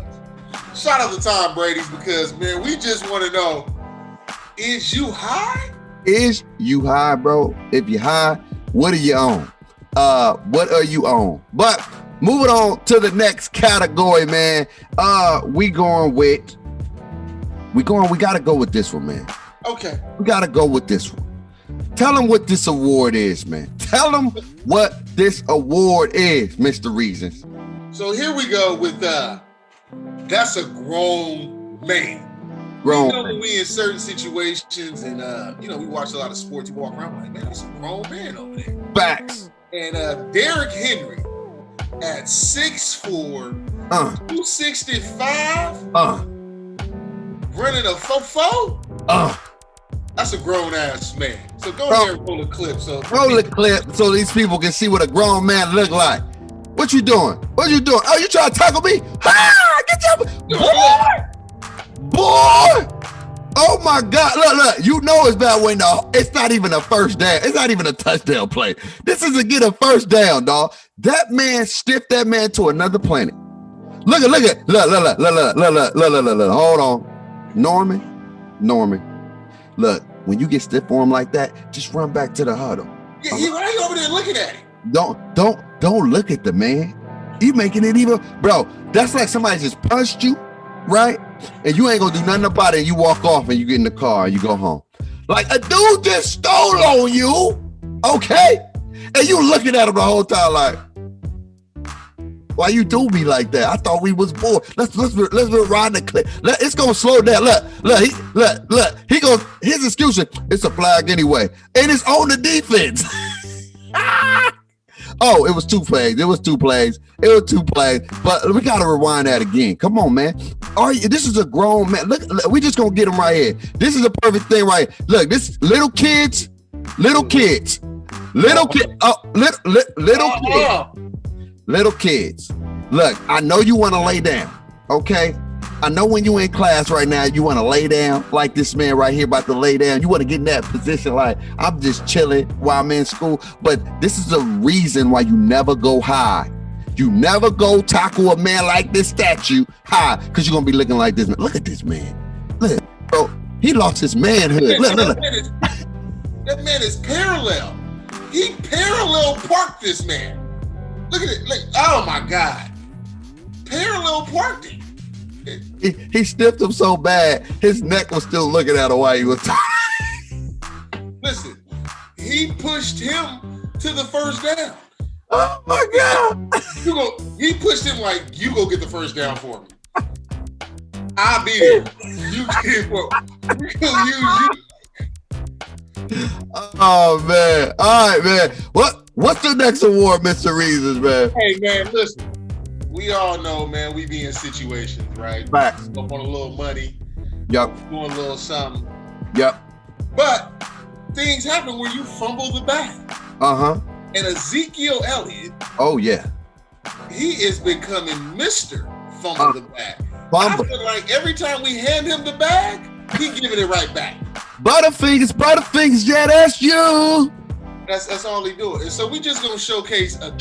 Shout out to Tom Brady's because, man, we just want to know, is you high? Is you high, bro? If you high, what are you on? What are you on? But moving on to the next category, man. We gotta go with this one, man. Okay. We gotta go with this one. Tell them what this award is, man. Tell them what this award is, Mr. Reasons. So here we go with that's a grown man. Grown. You know, when we in certain situations and we watch a lot of sports, you walk around like, man, there's a grown man over there. Facts. And Derrick Henry at 6'4", 265, running a 4.4. That's a grown ass man. So go ahead and roll a clip. Roll a clip so these people can see what a grown man look like. What you doing? What you doing? Oh, you trying to tackle me? Ha! Get your boy! Oh my God! Look! You know it's bad when it's not even a first down. It's not even a touchdown play. This is to get a first down, dog. That man stiffed that man to another planet. Look! Hold on, Norman. Look, when you get stiff for him like that, just run back to the huddle. Yeah, why are you over there looking at him? Don't look at the man. You making it even, bro. That's like somebody just punched you, right? And you ain't gonna do nothing about it. And you walk off and you get in the car and you go home. Like a dude just stole on you, okay? And you looking at him the whole time like, why you do me like that? I thought we was bored. Let's ride the clip. It's gonna slow down. Look. He goes. His excuse is it's a flag anyway, and it's on the defense. Oh, it was two plays. But we gotta rewind that again. Come on, man. This is a grown man. Look, we just gonna get him right here. This is a perfect thing right here. Look, this little kids. Little kids. Look, I know you want to lay down, okay? I know when you in class right now, you want to lay down like this man right here about to lay down. You want to get in that position like, I'm just chilling while I'm in school. But this is the reason why you never go high. You never go tackle a man like this statue high because you're going to be looking like this. Look at this man. Look, bro, he lost his manhood. Look. That man is parallel. He parallel parked this man. Look at it. Oh my God. Parallel parked him. He stiffed him so bad, his neck was still looking at him while he was talking. Listen, he pushed him to the first down. Oh my God. He pushed him like, you go get the first down for me. I'll be there. You get it for me. Oh man. All right, man. What's the next award, Mr. Reasons, man? Hey man, listen. We all know, man, we be in situations, right? Facts. Up on a little money. Yep. Doing a little something. Yep. But things happen where you fumble the bag. Uh-huh. And Ezekiel Elliott. Oh yeah. He is becoming Mr. Fumble the bag. I feel like every time we hand him the bag, he giving it right back. Butterfingers, yeah, that's you. That's all he doing. And so we just gonna showcase the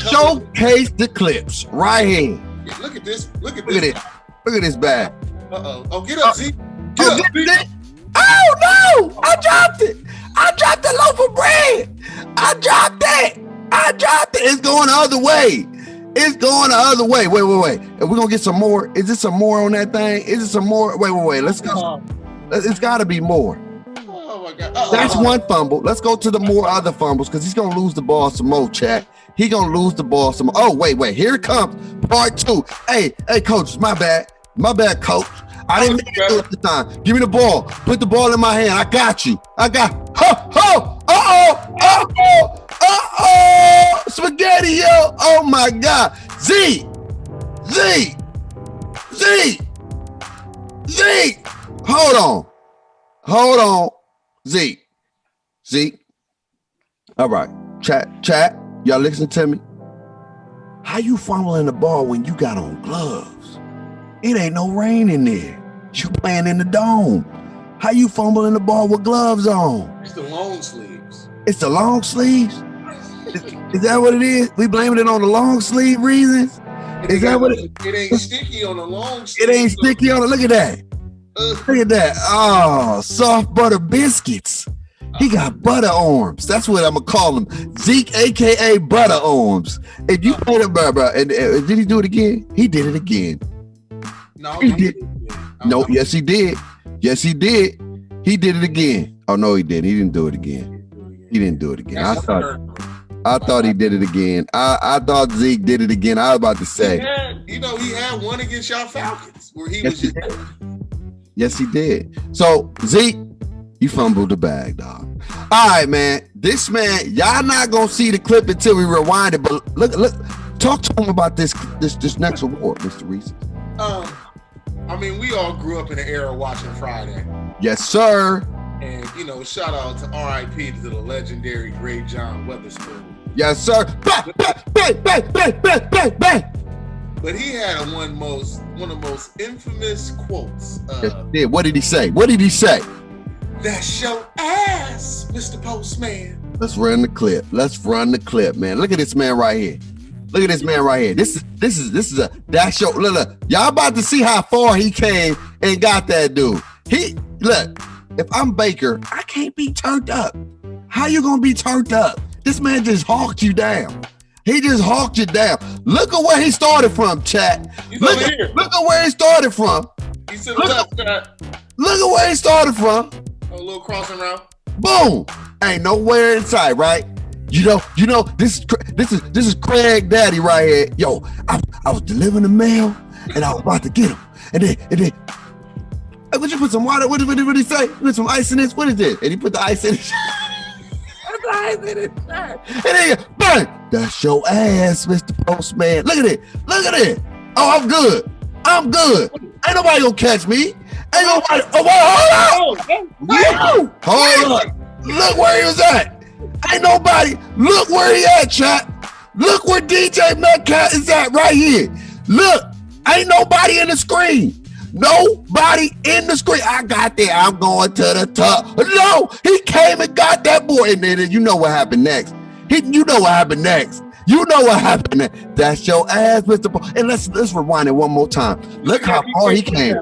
clips right here. Yeah, look at this. Look at it. Look at this bag. Oh, get up, Zeke. Get up, Zeke. Oh no! I dropped it. I dropped the loaf of bread. I dropped it. It's going the other way. Wait. Are we gonna get some more? Is there some more on that thing? Is it some more? Wait. Let's go. It's gotta be more. Oh my God. That's one fumble. Let's go to the more other fumbles because he's gonna lose the ball some more, chat. He gonna lose the ball some more. Oh, wait. Here it comes. Part 2. Hey, coach, my bad, coach. I didn't make it at the time. Give me the ball. Put the ball in my hand. I got you. Spaghetti, yo. Oh my God. Z. Hold on. Hold on. Zeke. All right. Chat. Y'all listen to me. How you fumbling the ball when you got on gloves? It ain't no rain in there. You playing in the dome. How you fumbling the ball with gloves on? It's the long sleeves. It's the long sleeves? Is that what it is? We blaming it on the long sleeve reasons? Is that what it ain't sticky on the long sleeve. It ain't sticky on it. Look at that. Look at that. Oh, soft butter biscuits. He got butter arms. That's what I'm gonna call him. Zeke, aka butter arms. And you played him, bro. And did he do it again? He did it again. No, he did. No, yes, he did. Yes, he did. He did it again. Oh no, he didn't. He didn't do it again. He didn't do it again. I thought he did it again. I thought Zeke did it again. I was about to say. He had one against y'all Falcons where he was just. Yes, he did. So Zeke, you fumbled the bag, dog. All right, man. This man, y'all not gonna see the clip until we rewind it. But look. Talk to him about this next award, Mr. Reese. I mean, we all grew up in the era watching Friday. Yes, sir. And shout out to R.I.P. to the legendary great John Weatherspoon. Yes, sir. Bang. But he had one of the most infamous quotes. Yes, he did. What did he say? That's your ass, Mr. Postman. Let's run the clip, man. Look at this man right here. This is a that's your look. Y'all about to see how far he came and got that dude. Look, if I'm Baker, I can't be turned up. How you gonna be turned up? This man just hawked you down. He just hawked you down. Look at where he started from, chat. Look at where he started from. He's to the left, chat. Look at where he started from. A little crossing route. Boom. Ain't nowhere in sight, right? You know, this is Craig Daddy right here. Yo, I was delivering the mail and I was about to get him. And then hey, would you put some water? What did he say? Put some ice in this? What is this? And he put the ice in it. And then bang! That's your ass, Mr. Postman. Look at it. Oh, I'm good. Ain't nobody gonna catch me. Ain't nobody. Oh, hold up. Look where he was at. Ain't nobody. Look where he at, chat. Look where DJ Metcalf is at right here. Look, ain't nobody in the screen. Nobody in the screen. I got there. I'm going to the top. No, he came and got that boy. And then you know what happened next. You know what happened next. That's your ass, Mr. Paul. And let's rewind it one more time. Look how far he came.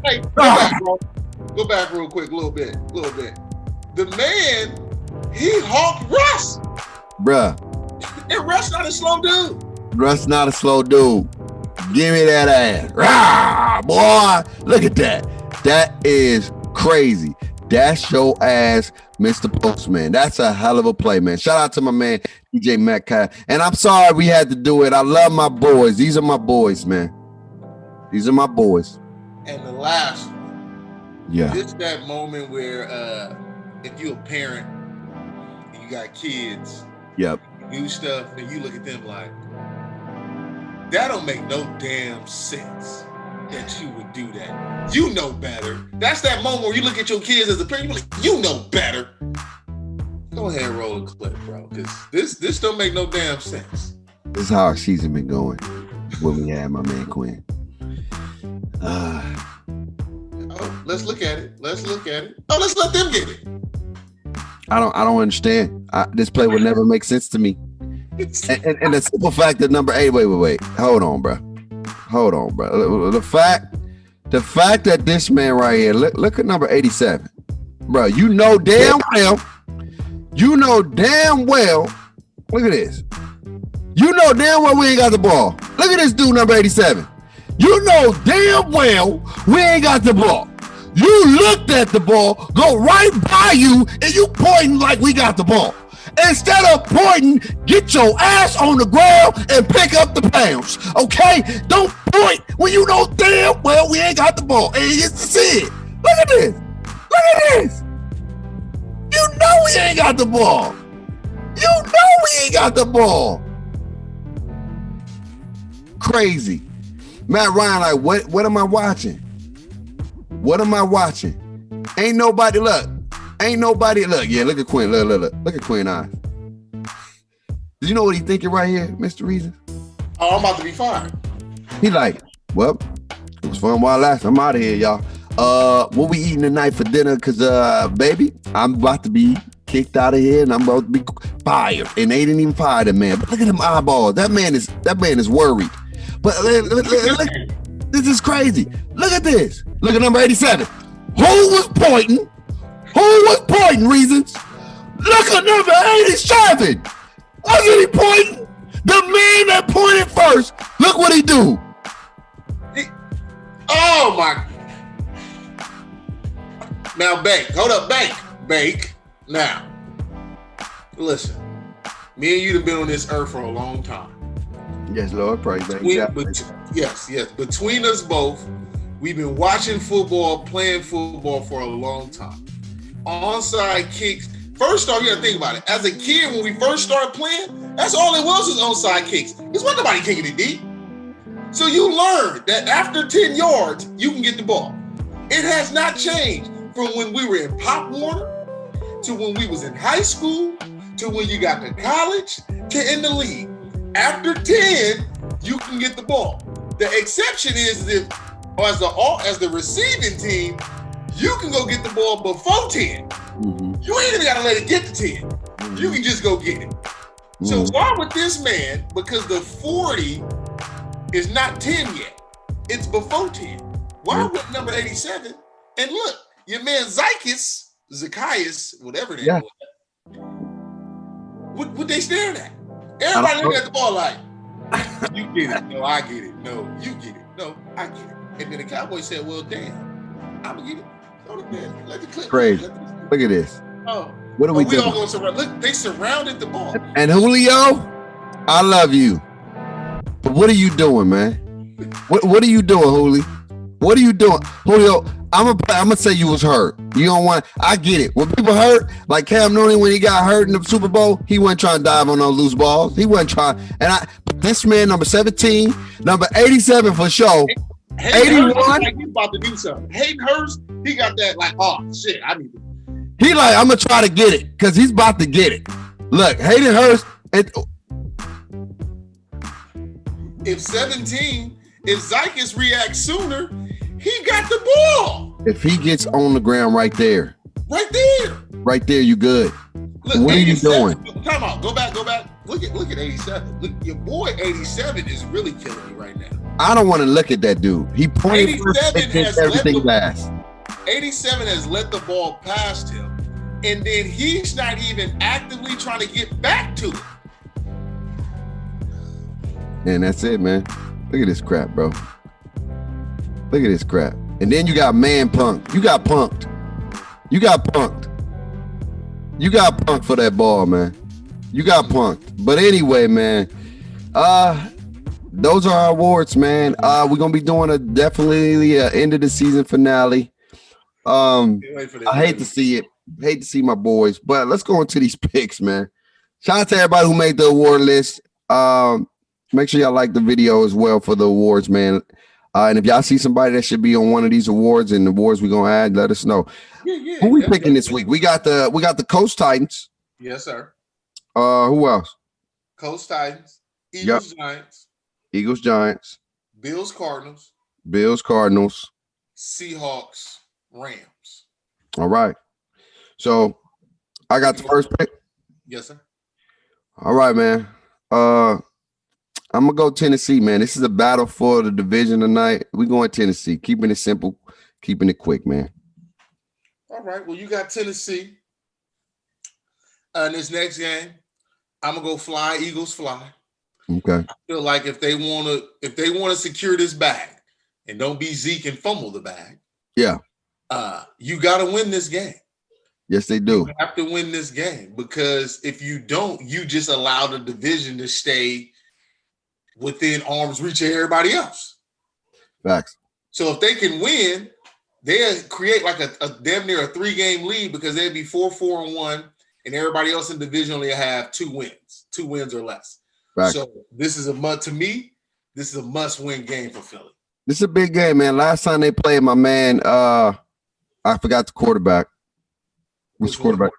Hey, go back real quick, a little bit. The man, he hawked Russ. Bruh. And Russ not a slow dude. Give me that ass. Rah, boy. Look at that. That is crazy. That's your ass, Mr. Postman. That's a hell of a play, man. Shout out to my man, DJ Metcalf. And I'm sorry we had to do it. I love my boys. These are my boys, man. These are my boys. And the last one. Yeah. It's that moment where if you're a parent and you got kids, yep, you do stuff, and you look at them like, that don't make no damn sense that you would do that. You know better. That's that moment where you look at your kids as a parent, you're like, you know better. Go ahead and roll a clip, bro, because this don't make no damn sense. This is how our season been going when we had my man Quinn. Let's look at it. Oh, let's let them get it. I don't understand. This play would never make sense to me. And the simple fact that number 8, wait. Hold on, bro. The fact that this man right here, look at number 87. Bro, you know damn well, look at this. You know damn well we ain't got the ball. Look at this dude, number 87. You know damn well we ain't got the ball. You looked at the ball, go right by you, and you pointing like we got the ball. Instead of pointing, get your ass on the ground and pick up the pounds, okay? Don't point when you know damn well we ain't got the ball. And you see it. Look at this. You know we ain't got the ball. crazy. Matt Ryan, like, what am I watching? What am I watching? Ain't nobody look. Yeah, look at Quinn. Look at Quinn eyes. Do you know what he thinking right here, Mr. Reason? Oh, I'm about to be fired. He like, well, it was fun while it lasted. I'm out of here, y'all. What we eating tonight for dinner? Cause baby, I'm about to be kicked out of here and I'm about to be fired. And they didn't even fire the man. But look at them eyeballs. That man is worried. But look, this is crazy. Look at this. Look at number 87. Who was pointing? Reasons? Look at number 87. Wasn't he pointing? The man that pointed first. Look what he do. Oh my. Now bake. Hold up, bake. Now, listen. Me and you have been on this earth for a long time. Yes, Lord, praise that. Yes. Between us both, we've been watching football, playing football for a long time. Onside kicks. First off, you gotta think about it. As a kid, when we first started playing, that's all it was onside kicks. There's wasn't nobody kicking it deep. So you learned that after 10 yards, you can get the ball. It has not changed from when we were in Pop Warner to when we was in high school to when you got to college to in the league. After 10, you can get the ball. The exception is if, as the receiving team, you can go get the ball before 10. Mm-hmm. You ain't even gotta let it get to 10. Mm-hmm. You can just go get it. Mm-hmm. So why would this man, because the 40 is not 10 yet, it's before 10. Why would number 87? And look, your man Zacchaeus, whatever they was, what they staring at? Everybody looking at the ball like, you get it. No, I get it. No, you get it. No, I get it. And then the Cowboys said, well, damn, I'm going to get it. Let the clip. Crazy. Look at this. Oh. What are we doing? All going to surround. Look, they surrounded the ball. And Julio, I love you. But what are you doing, man? What are you doing, Julio? What are you doing? Julio, I'm gonna say you was hurt. You don't want, I get it. When people hurt, like Cam Newton, when he got hurt in the Super Bowl, he wasn't trying to dive on those loose balls. He wasn't trying. And this man, number 17, number 87 for sure. 81. Like he's about to do something. Hayden Hurst, he got that like, oh shit, I need to. He like, I'm gonna try to get it because he's about to get it. Look, Hayden Hurst. If Zykus reacts sooner, he got the ball. If he gets on the ground right there, you good. Look, what are you doing? Time out. Go back. Look at 87. Look, your boy 87 is really killing me right now. I don't want to look at that dude. He pointed first and gets everything last. 87 has let the ball past him, and then he's not even actively trying to get back to it. And that's it, man. Look at this crap, bro. Look at this crap. And then you got man punked. You got punked for that ball, man. You got punked. But anyway, man, those are our awards, man. We're gonna be doing definitely end of the season finale. I hate to see it. Hate to see my boys, but let's go into these picks, man. Shout out to everybody who made the award list. Make sure y'all like the video as well for the awards, man. And if y'all see somebody that should be on one of these awards and the awards we're gonna add, let us know. Who we picking this week? We got the Coast Titans. Yes, sir. Who else? Coast Titans, Eagles, Giants. Eagles, Giants. Bills, Cardinals. Seahawks, Rams. All right. So I got the first pick. Yes, sir. All right, man. I'm gonna go Tennessee, man. This is a battle for the division tonight. We're going Tennessee, keeping it simple, keeping it quick, man. All right. Well, you got Tennessee. In this next game, I'm gonna go fly. Eagles fly. Okay. I feel like if they wanna secure this bag and don't be Zeke and fumble the bag. Yeah. You got to win this game. Yes, they do. You have to win this game because if you don't, you just allow the division to stay within arm's reach of everybody else. Facts. So if they can win, they'll create like a damn near a 3-game lead because they'd be 4-4-1, and everybody else in the division only have 2 wins or less. Facts. So this is to me, this is a must-win game for Philly. This is a big game, man. Last time they played, my man, I forgot the quarterback. Which quarterback?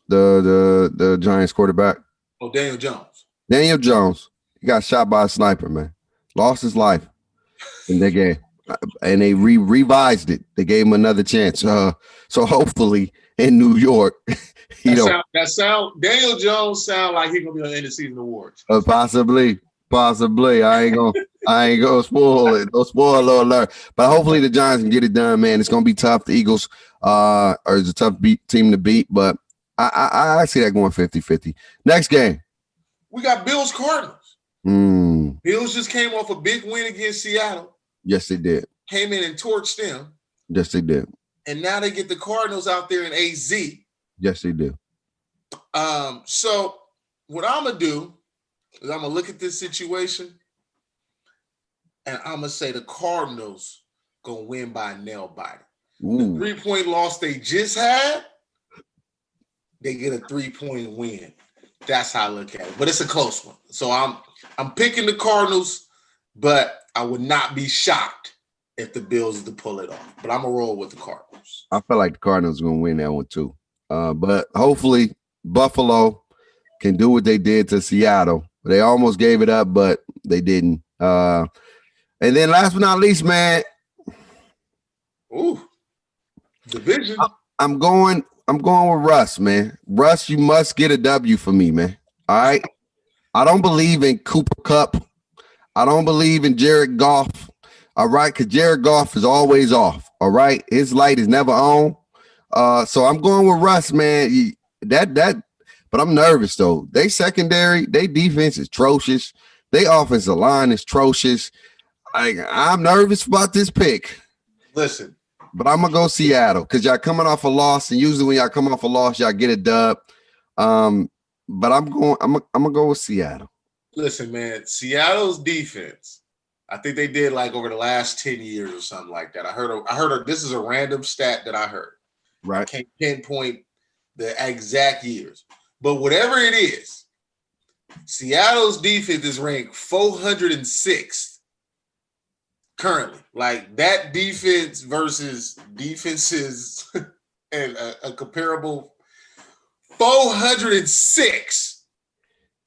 The Giants quarterback. Oh, Daniel Jones. Daniel Jones. He got shot by a sniper, man. Lost his life in that game. And they revised it. They gave him another chance. So hopefully in New York, Daniel Jones sound like he's gonna be on the end of season awards. Possibly. I ain't gonna spoil it. Don't spoil alert. But hopefully the Giants can get it done, man. It's gonna be tough. The Eagles is a tough team to beat, but I see that going 50-50. Next game. We got Bills Cardinals. Bills just came off a big win against Seattle. Yes, they did. Came in and torched them. Yes, they did. And now they get the Cardinals out there in AZ. Yes, they do. So what I'm gonna do is I'm gonna look at this situation and I'm gonna say the Cardinals gonna win by a nail biter. The 3-point loss they just had, they get a 3-point win. That's how I look at it. But it's a close one. So I'm picking the Cardinals, but I would not be shocked if the Bills to pull it off. But I'm gonna roll with the Cardinals. I feel like the Cardinals are gonna win that one too. But hopefully Buffalo can do what they did to Seattle. They almost gave it up, but they didn't. And then last but not least, man. Division. I'm going with Russ, man. Russ, you must get a W for me, man. All right. I don't believe in Cooper Kupp. I don't believe in Jared Goff. All right, because Jared Goff is always off. All right. His light is never on. So I'm going with Russ, man. But I'm nervous though. They secondary, they defense is atrocious. They offensive line is atrocious. I'm nervous about this pick. Listen, but I'm gonna go Seattle because y'all coming off a loss, and usually when y'all come off a loss, y'all get a dub. But I'm gonna go with Seattle. Listen, man, Seattle's defense. I think they did like over the last 10 years or something like that. I heard this is a random stat that I heard. Right. I can't pinpoint the exact years. But whatever it is, Seattle's defense is ranked 406th currently. Like that defense versus defenses and a comparable 406.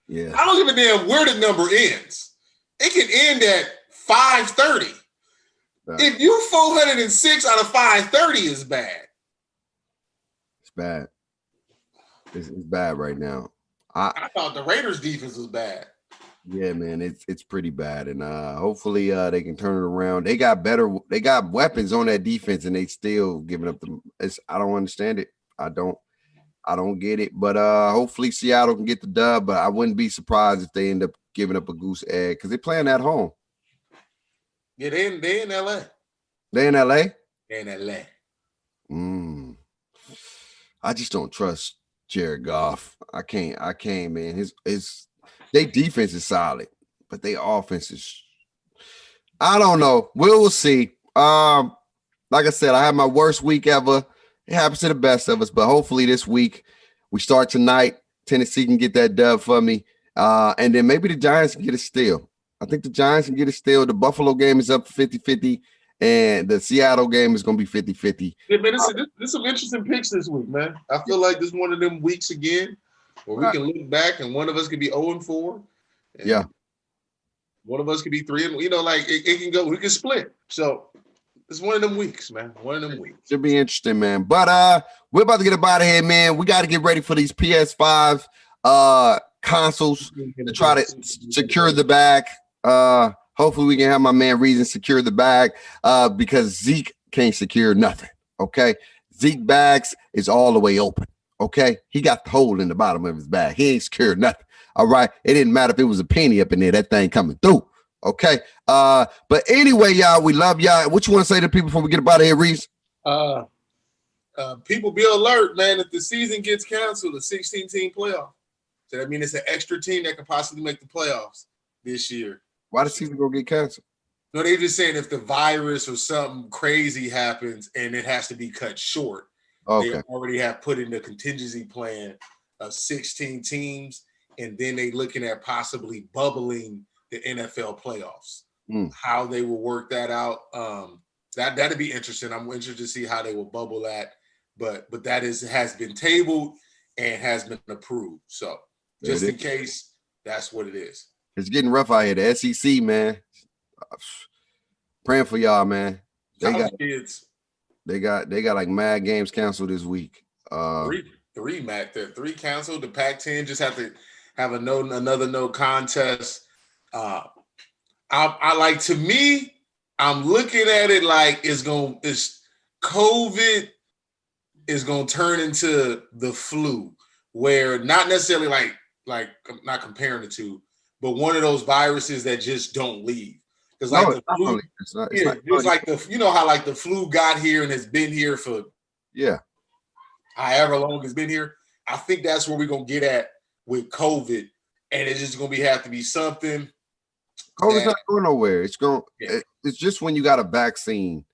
Yeah. I don't give a damn where the number ends. It can end at 530. If you 406 out of 530 is bad. It's bad. It's bad right now. I thought the Raiders' defense was bad. Yeah, man, it's pretty bad, and hopefully they can turn it around. They got weapons on that defense, and they still giving up I don't understand it. I don't get it. But hopefully Seattle can get the dub. But I wouldn't be surprised if they end up giving up a goose egg because they're playing at home. Yeah, they in LA. They in LA? They in LA. I just don't trust Jared Goff. I can't, man. Their defense is solid, but their offense is I don't know. We'll see. Like I said, I had my worst week ever. It happens to the best of us, but hopefully this week we start tonight. Tennessee can get that dub for me. And then maybe the Giants can get a steal. I think the Giants can get a steal. The Buffalo game is up 50-50, and the Seattle game is going to be 50-50. Yeah, man, this some interesting picks this week, man. I feel like this is one of them weeks again where we can look back and one of us could be 0-4. Yeah. One of us could be 3, and like it can go. We can split. So it's one of them weeks, man. One of them weeks. Should be interesting, man. But we're about to get up out of here, man. We got to get ready for these PS5 consoles to try to secure the bag. Hopefully we can have my man Reason secure the bag because Zeke can't secure nothing. Okay. Zeke bags is all the way open. Okay. He got the hole in the bottom of his bag. He ain't secured nothing. All right. It didn't matter if it was a penny up in there. That thing coming through. Okay. But anyway, y'all, we love y'all. What you want to say to people before we get up out of here, Reese? People be alert, man. If the season gets canceled, a 16-team playoff. So that means it's an extra team that could possibly make the playoffs this year. Why the season gonna get canceled? No, they just saying if the virus or something crazy happens and it has to be cut short, okay. They already have put in the contingency plan of 16 teams, and then they looking at possibly bubbling the NFL playoffs. how they will work that out. That'd be interesting. I'm interested to see how they will bubble that. But that has been tabled and has been approved. So just in case, that's what it is. It's getting rough out here. The SEC, man. Praying for y'all, man. They got like mad games canceled this week. Three canceled. The Pac-10 just have to have another no contest. To me, I'm looking at it like COVID is gonna turn into the flu, where not necessarily like I'm not comparing the two, but one of those viruses that just don't leave. Because the flu, how like the flu got here and has been here for however long it's been here. I think that's where we're gonna get at with COVID, and it's just gonna have to be something. COVID's not going nowhere. It's just when you got a vaccine,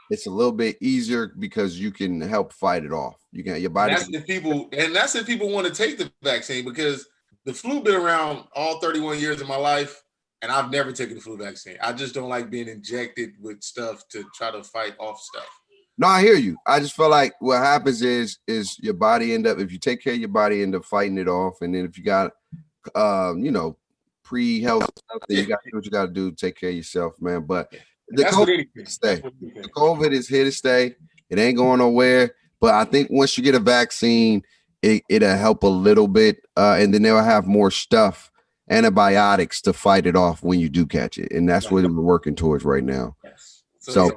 it's a little bit easier because you can help fight it off. You can your body. That's if people want to take the vaccine, because the flu been around all 31 years of my life, and I've never taken the flu vaccine. I just don't like being injected with stuff to try to fight off stuff. No, I hear you. I just feel like what happens is your body if you take care of your body, end up fighting it off, and then if you got pre-health stuff, then you got to do what you got to do to take care of yourself, man. But the COVID is here to stay. It ain't going nowhere. But I think once you get a vaccine, it'll help a little bit, and then they'll have more stuff, antibiotics to fight it off when you do catch it, and that's what we're working towards right now. Yes. So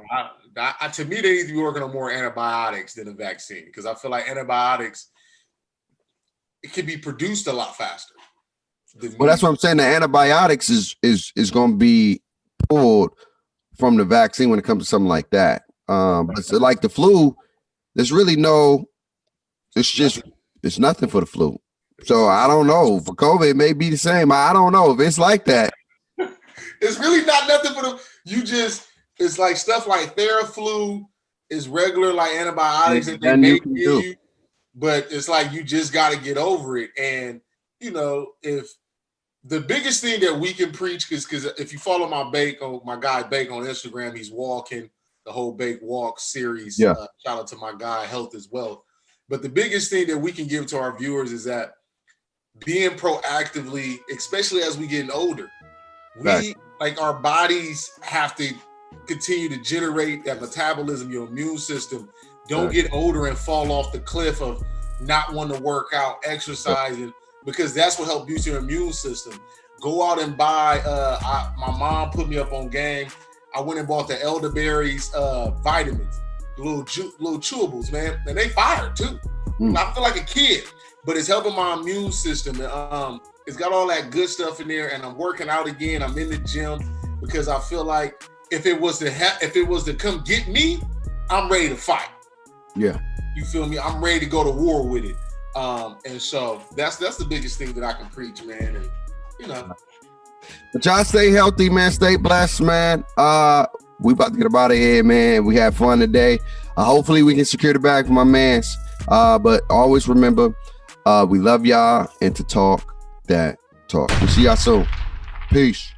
to me, they need to be working on more antibiotics than a vaccine, because I feel like antibiotics, it can be produced a lot faster. Well, that's what I'm saying. The antibiotics is going to be pulled from the vaccine when it comes to something like that. But so like the flu, there's really it's nothing for the flu. So I don't know. For COVID, it may be the same. I don't know if it's like that. It's really not nothing for the. It's like stuff like Theraflu is regular like antibiotics that they make you, but it's like you just got to get over it. And if the biggest thing that we can preach, because if you follow my guy Bake on Instagram, he's walking the whole Bake Walk series. Yeah. Shout out to my guy, Health is Wealth. But the biggest thing that we can give to our viewers is that being proactively, especially as we getting older, our bodies have to continue to generate that metabolism, your immune system. Don't get older and fall off the cliff of not wanting to work out, exercising, because that's what helps boost your immune system. Go out and buy, my mom put me up on game. I went and bought the elderberries vitamins, little chewables, man. And they fire too. I feel like a kid, but it's helping my immune system. It's got all that good stuff in there, and I'm working out again. I'm in the gym because I feel like if it was to come get me, I'm ready to fight. Yeah. You feel me? I'm ready to go to war with it. And so that's the biggest thing that I can preach, man. And But y'all stay healthy, man. Stay blessed, man. We about to get out of here, man. We had fun today. Hopefully we can secure the bag for my mans. But always remember, we love y'all, and to talk that talk. We'll see y'all soon. Peace.